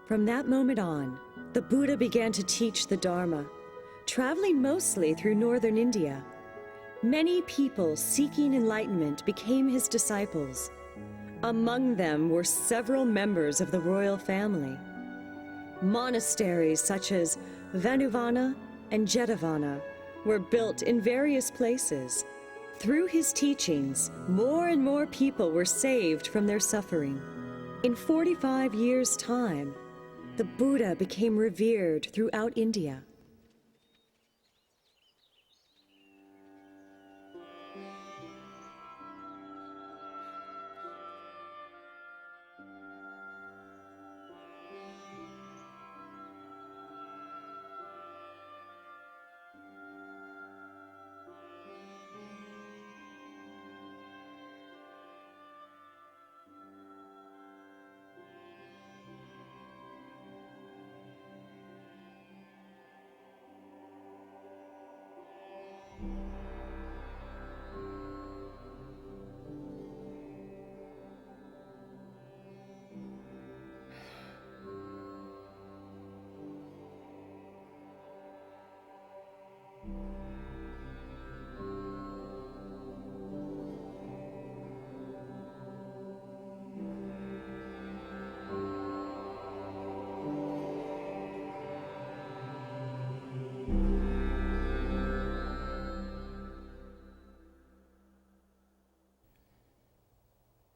From that moment on, the Buddha began to teach the Dharma, traveling mostly through northern India. Many people seeking enlightenment became his disciples. Among them were several members of the royal family. Monasteries such as Vanuvana and Jetavana were built in various places. Through his teachings, more and more people were saved from their suffering. In 45 years' time, the Buddha became revered throughout India.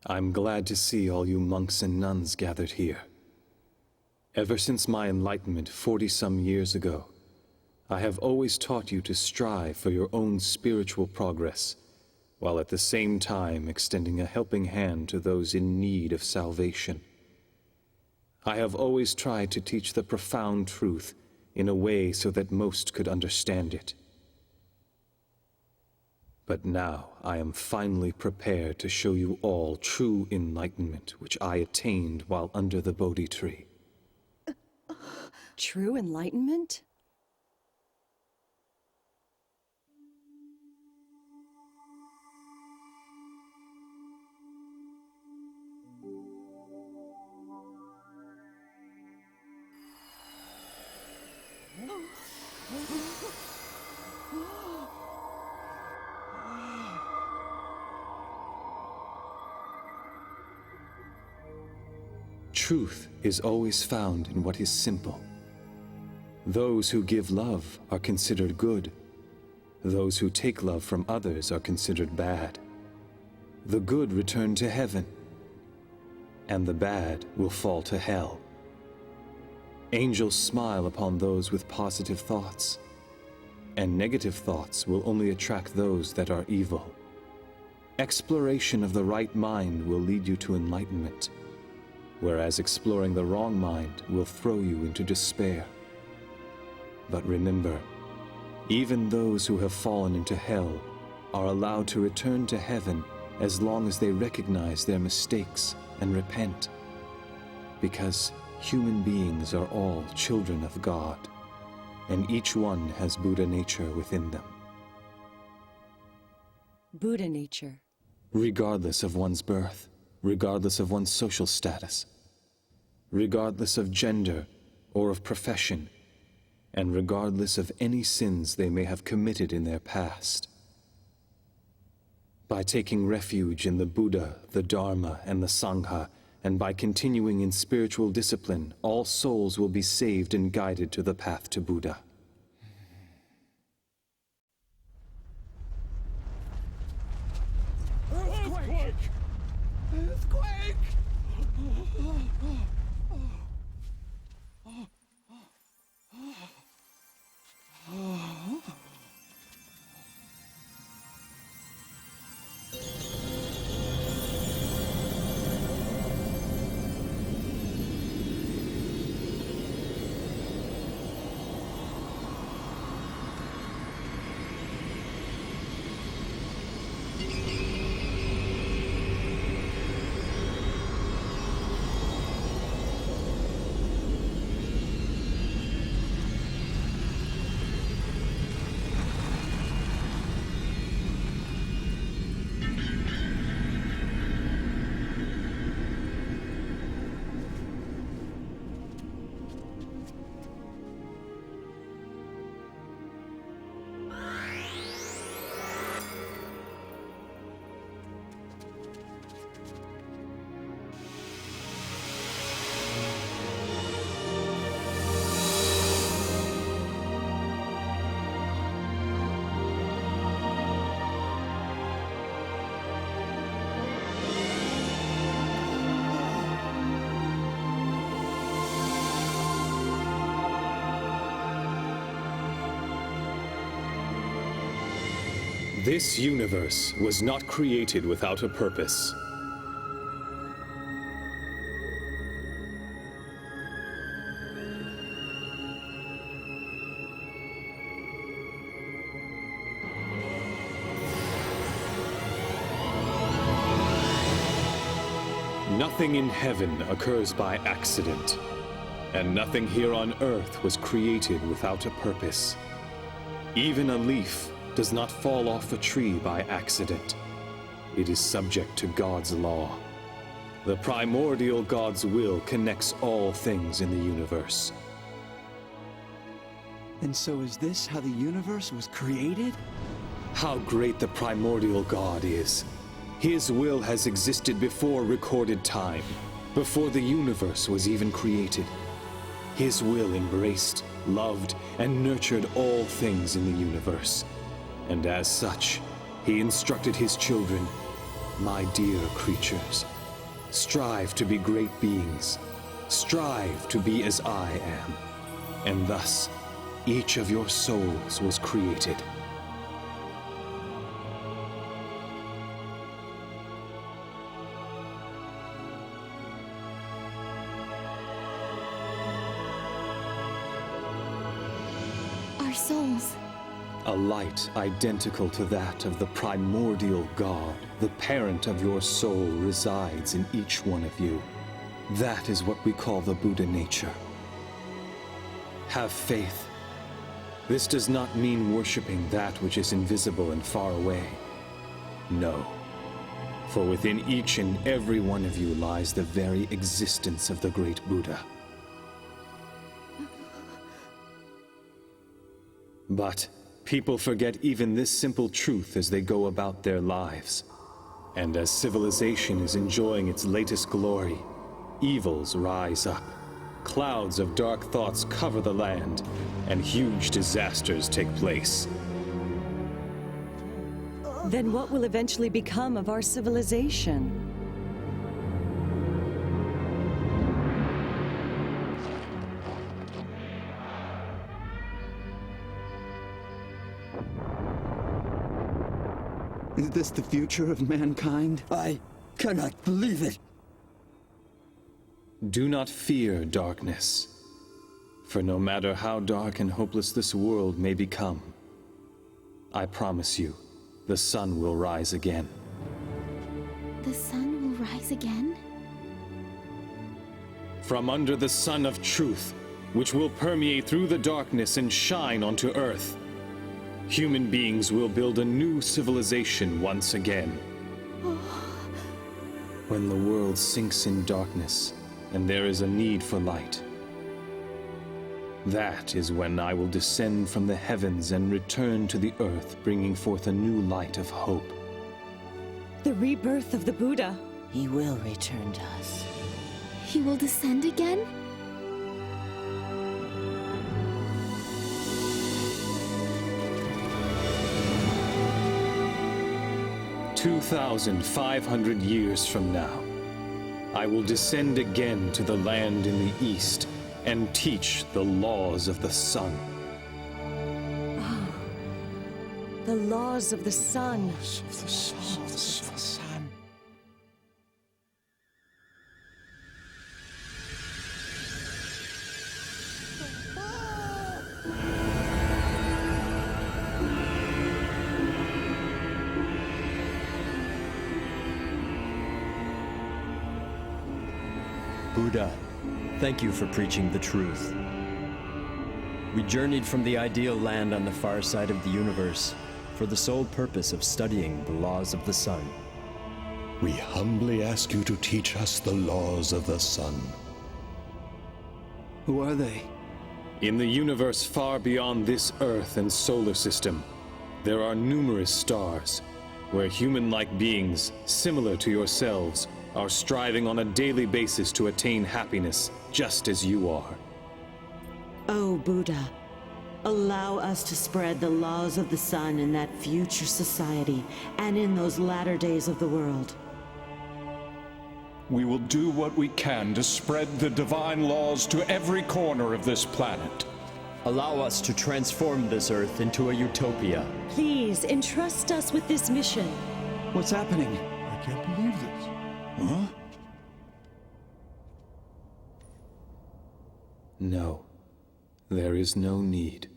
I'm glad to see all you monks and nuns gathered here. Ever since my enlightenment 40-some years ago, I have always taught you to strive for your own spiritual progress, while at the same time extending a helping hand to those in need of salvation. I have always tried to teach the profound truth in a way so that most could understand it. But now I am finally prepared to show you all true enlightenment which I attained while under the Bodhi tree. True enlightenment? Truth is always found in what is simple. Those who give love are considered good. Those who take love from others are considered bad. The good return to heaven, and the bad will fall to hell. Angels smile upon those with positive thoughts, and negative thoughts will only attract those that are evil. Exploration of the right mind will lead you to enlightenment, whereas exploring the wrong mind will throw you into despair. But remember, even those who have fallen into hell are allowed to return to heaven as long as they recognize their mistakes and repent, because human beings are all children of God, and each one has Buddha nature within them. Buddha nature. Regardless of one's birth, regardless of one's social status, regardless of gender or of profession, and regardless of any sins they may have committed in their past. By taking refuge in the Buddha, the Dharma, and the Sangha, and by continuing in spiritual discipline, all souls will be saved and guided to the path to Buddha. Earthquake! Earthquake! This universe was not created without a purpose. Nothing in heaven occurs by accident, and nothing here on earth was created without a purpose. Even a leaf does not fall off a tree by accident. It is subject to God's law. The primordial God's will connects all things in the universe. And so is this how the universe was created? How great the primordial God is. His will has existed before recorded time, before the universe was even created. His will embraced, loved, and nurtured all things in the universe. And as such, he instructed his children, "My dear creatures, strive to be great beings. Strive to be as I am." And thus, each of your souls was created. Our souls. A light identical to that of the primordial God, the parent of your soul, resides in each one of you. That is what we call the Buddha nature. Have faith. This does not mean worshiping that which is invisible and far away. No. For within each and every one of you lies the very existence of the great Buddha. But people forget even this simple truth as they go about their lives. And as civilization is enjoying its latest glory, evils rise up. Clouds of dark thoughts cover the land, and huge disasters take place. Then what will eventually become of our civilization? Is this the future of mankind? I cannot believe it. Do not fear darkness, for no matter how dark and hopeless this world may become, I promise you, the sun will rise again. The sun will rise again? From under the sun of truth, which will permeate through the darkness and shine onto Earth, human beings will build a new civilization once again. When the world sinks in darkness, and there is a need for light, that is when I will descend from the heavens and return to the earth, bringing forth a new light of hope. The rebirth of the Buddha. He will return to us. He will descend again? 2,500 years from now, I will descend again to the land in the east and teach the laws of the sun. Ah, the laws of the sun. Buddha, thank you for preaching the truth. We journeyed from the ideal land on the far side of the universe for the sole purpose of studying the laws of the sun. We humbly ask you to teach us the laws of the sun. Who are they? In the universe far beyond this Earth and solar system, there are numerous stars where human-like beings, similar to yourselves, are striving on a daily basis to attain happiness, just as you are. Oh, Buddha, allow us to spread the laws of the sun in that future society and in those latter days of the world. We will do what we can to spread the divine laws to every corner of this planet. Allow us to transform this Earth into a utopia. Please, entrust us with this mission. What's happening? I can't believe this. Huh? No, there is no need.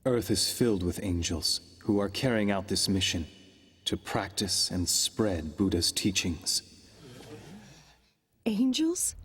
Earth is filled with angels who are carrying out this mission to practice and spread Buddha's teachings. Angels?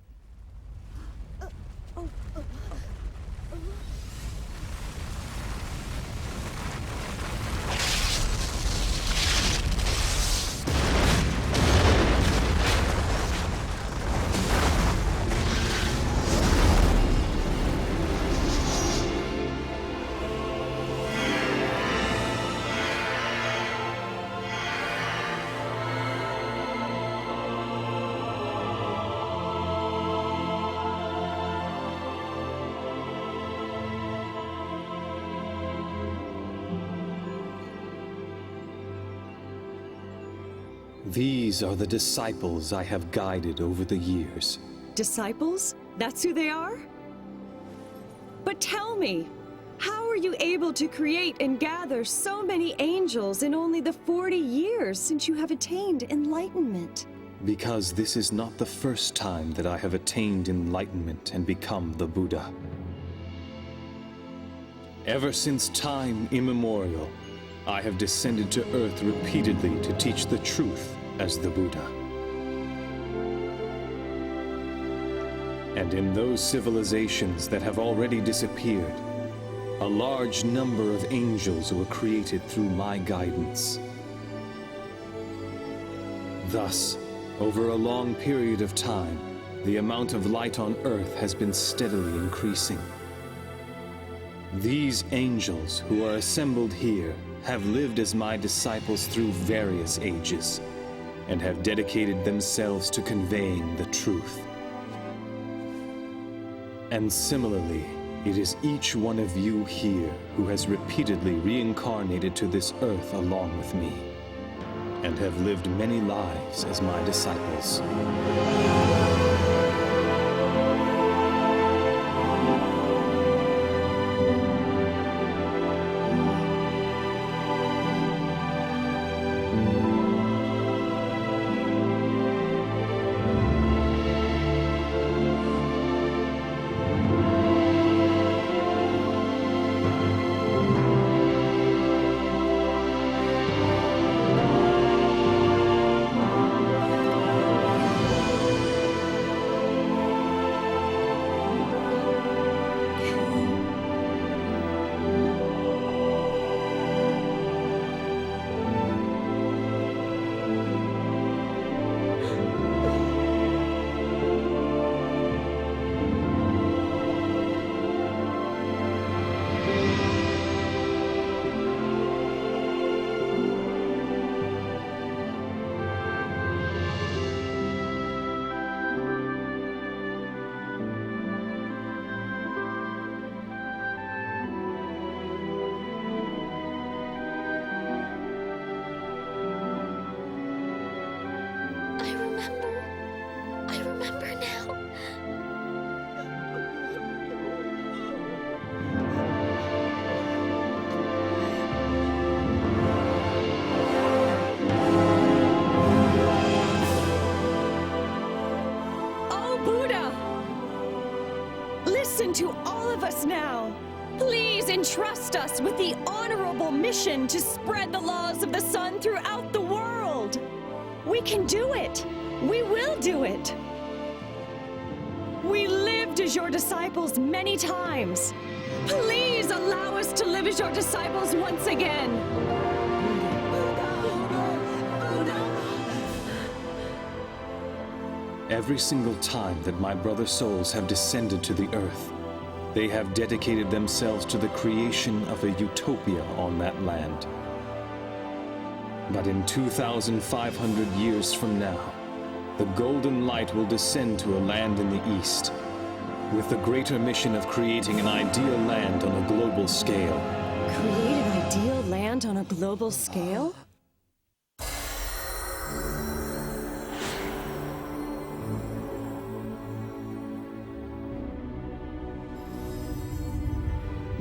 These are the disciples I have guided over the years. Disciples? That's who they are? But tell me, how are you able to create and gather so many angels in only the 40 years since you have attained enlightenment? Because this is not the first time that I have attained enlightenment and become the Buddha. Ever since time immemorial, I have descended to Earth repeatedly to teach the truth as the Buddha. And in those civilizations that have already disappeared, a large number of angels were created through my guidance. Thus, over a long period of time, the amount of light on Earth has been steadily increasing. These angels who are assembled here have lived as my disciples through various ages, and have dedicated themselves to conveying the truth. And similarly, it is each one of you here who has repeatedly reincarnated to this earth along with me, and have lived many lives as my disciples. To all of us now. Please entrust us with the honorable mission to spread the laws of the sun throughout the world. We can do it. We will do it. We lived as your disciples many times. Please allow us to live as your disciples once again. Every single time that my brother souls have descended to the earth, they have dedicated themselves to the creation of a utopia on that land. But in 2,500 years from now, the golden light will descend to a land in the east, with the greater mission of creating an ideal land on a global scale. Create an ideal land on a global scale?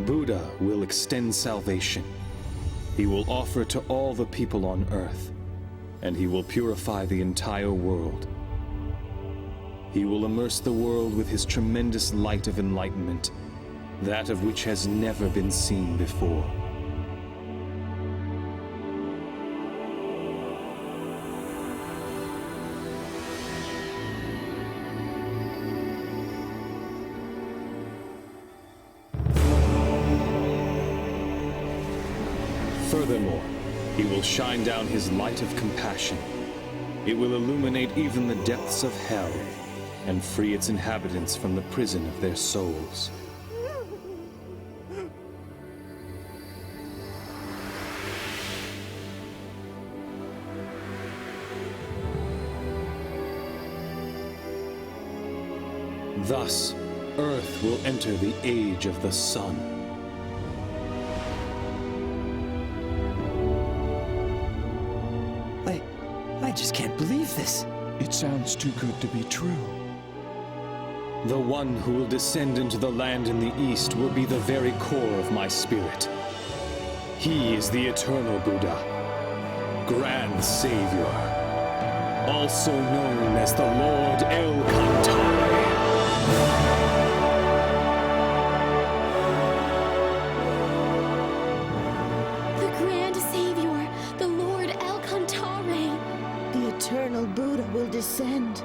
Buddha will extend salvation. He will offer to all the people on earth, and he will purify the entire world. He will immerse the world with his tremendous light of enlightenment, that of which has never been seen before. Furthermore, he will shine down his light of compassion. It will illuminate even the depths of hell and free its inhabitants from the prison of their souls. Thus, Earth will enter the age of the sun. I just can't believe this. It sounds too good to be true. The one who will descend into the land in the east will be the very core of my spirit. He is the eternal Buddha, Grand Savior, also known as the Lord El Cantare. The Grand Savior, the Lord El Cantare. The eternal Buddha will descend.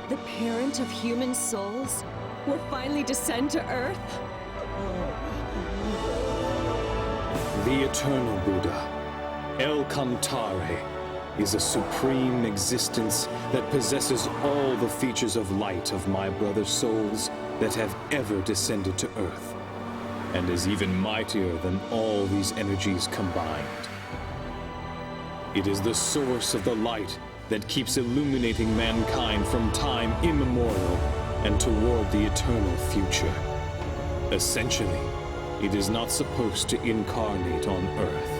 The parent of human souls will finally descend to Earth? The eternal Buddha, El Cantare, is a supreme existence that possesses all the features of light of my brother souls that have ever descended to Earth, and is even mightier than all these energies combined. It is the source of the light that keeps illuminating mankind from time immemorial and toward the eternal future. Essentially, it is not supposed to incarnate on Earth.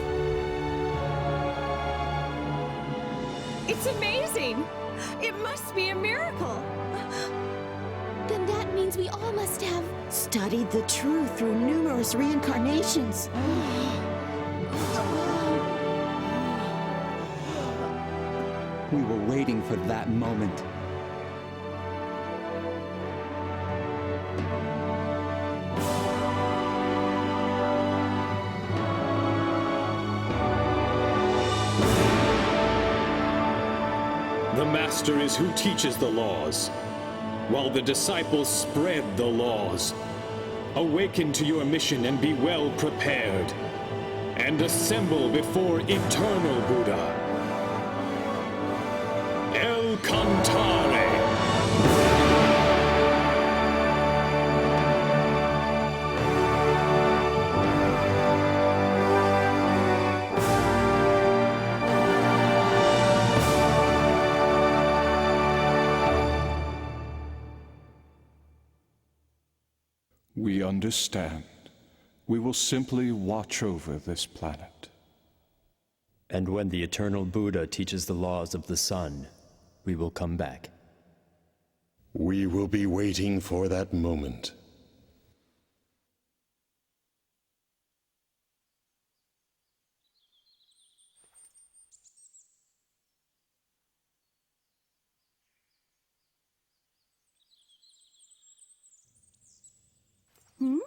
It's amazing! It must be a miracle! Then that means we all must have studied the truth through numerous reincarnations. We were waiting for that moment. The Master is who teaches the laws, while the disciples spread the laws. Awaken to your mission and be well prepared, and assemble before eternal Buddha, El Cantare. We understand. We will simply watch over this planet. And when the eternal Buddha teaches the laws of the sun, we will come back. We will be waiting for that moment. Hmm?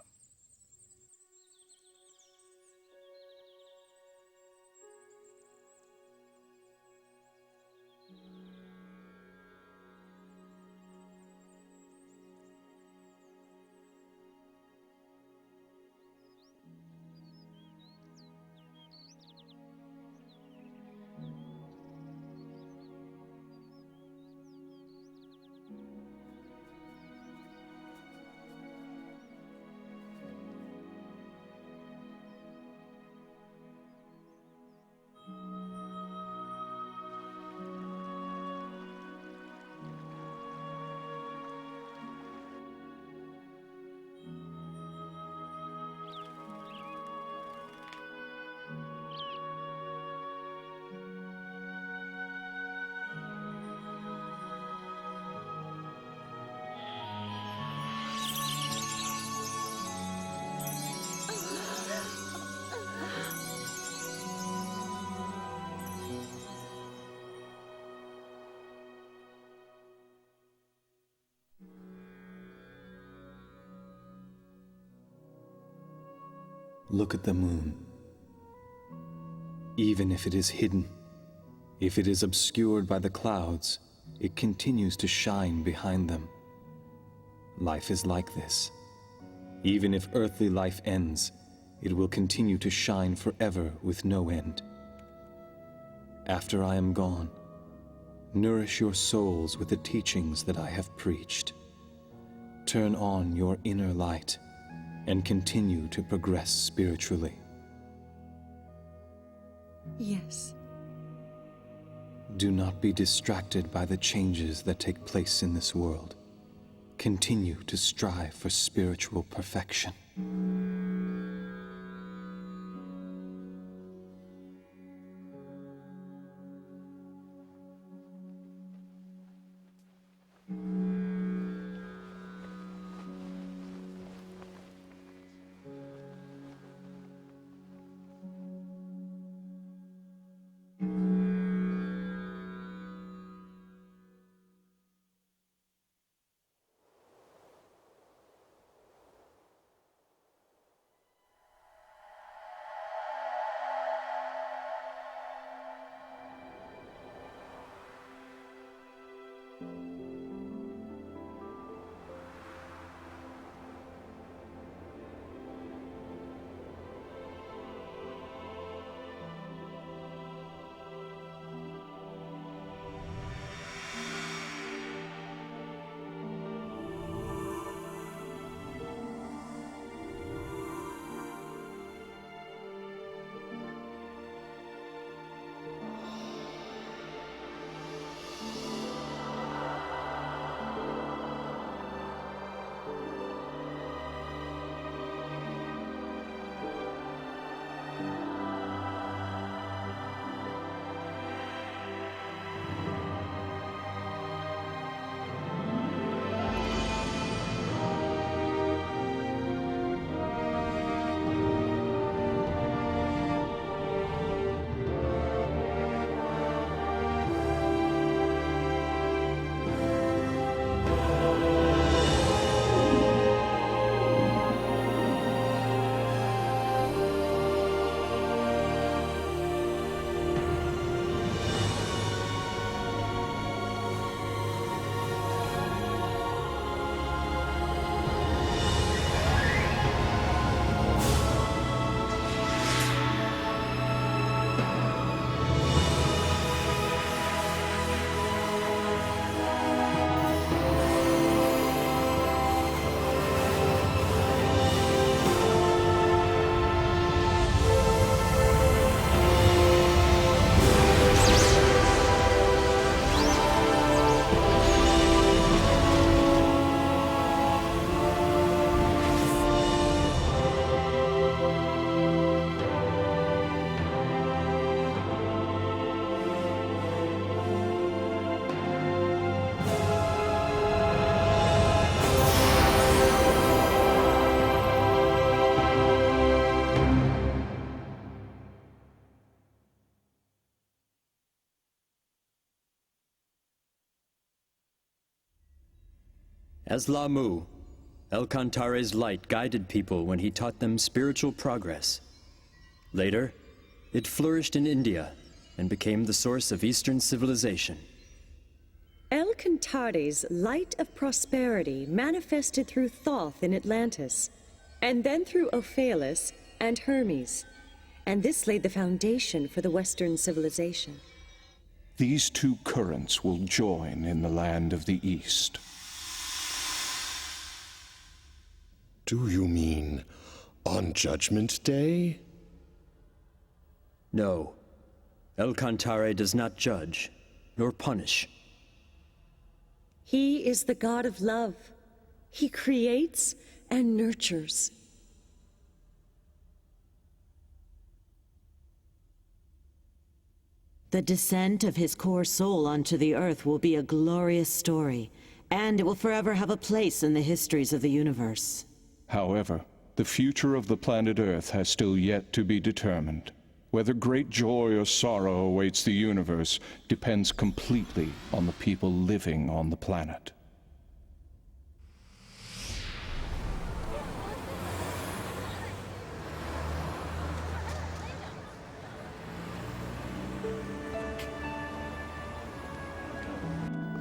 Look at the moon. Even if it is hidden, if it is obscured by the clouds, it continues to shine behind them. Life is like this. Even if earthly life ends, it will continue to shine forever with no end. After I am gone, nourish your souls with the teachings that I have preached. Turn on your inner light and continue to progress spiritually. Yes. Do not be distracted by the changes that take place in this world. Continue to strive for spiritual perfection. As Lamu, El Cantare's light guided people when he taught them spiritual progress. Later, it flourished in India and became the source of Eastern civilization. El Cantare's light of prosperity manifested through Thoth in Atlantis, and then through Ophalis and Hermes, and this laid the foundation for the Western civilization. These two currents will join in the land of the East. Do you mean on Judgment Day? No. El Cantare does not judge, nor punish. He is the god of love. He creates and nurtures. The descent of his core soul onto the earth will be a glorious story, and it will forever have a place in the histories of the universe. However, the future of the planet Earth has still yet to be determined. Whether great joy or sorrow awaits the universe depends completely on the people living on the planet.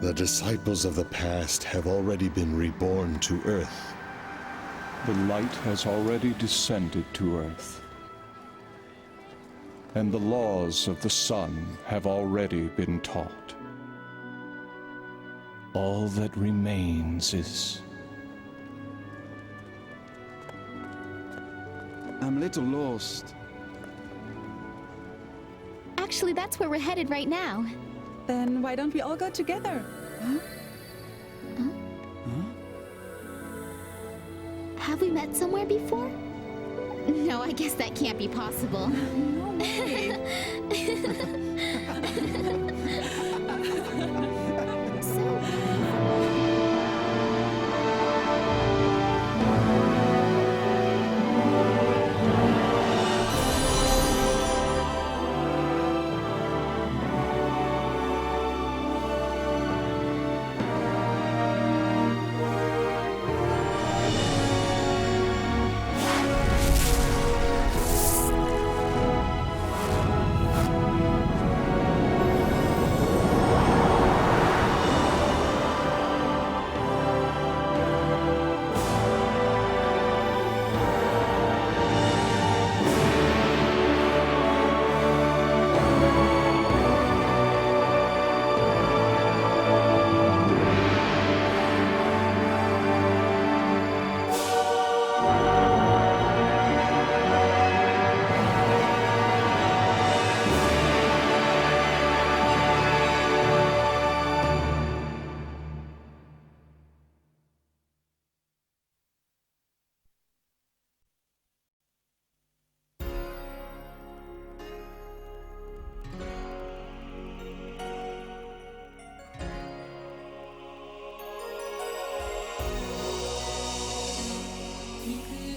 The disciples of the past have already been reborn to Earth. The light has already descended to Earth. And the laws of the sun have already been taught. All that remains is... I'm a little lost. Actually, that's where we're headed right now. Then why don't we all go together? Huh? Have we met somewhere before? No, I guess that can't be possible. No way.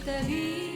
Ta vie.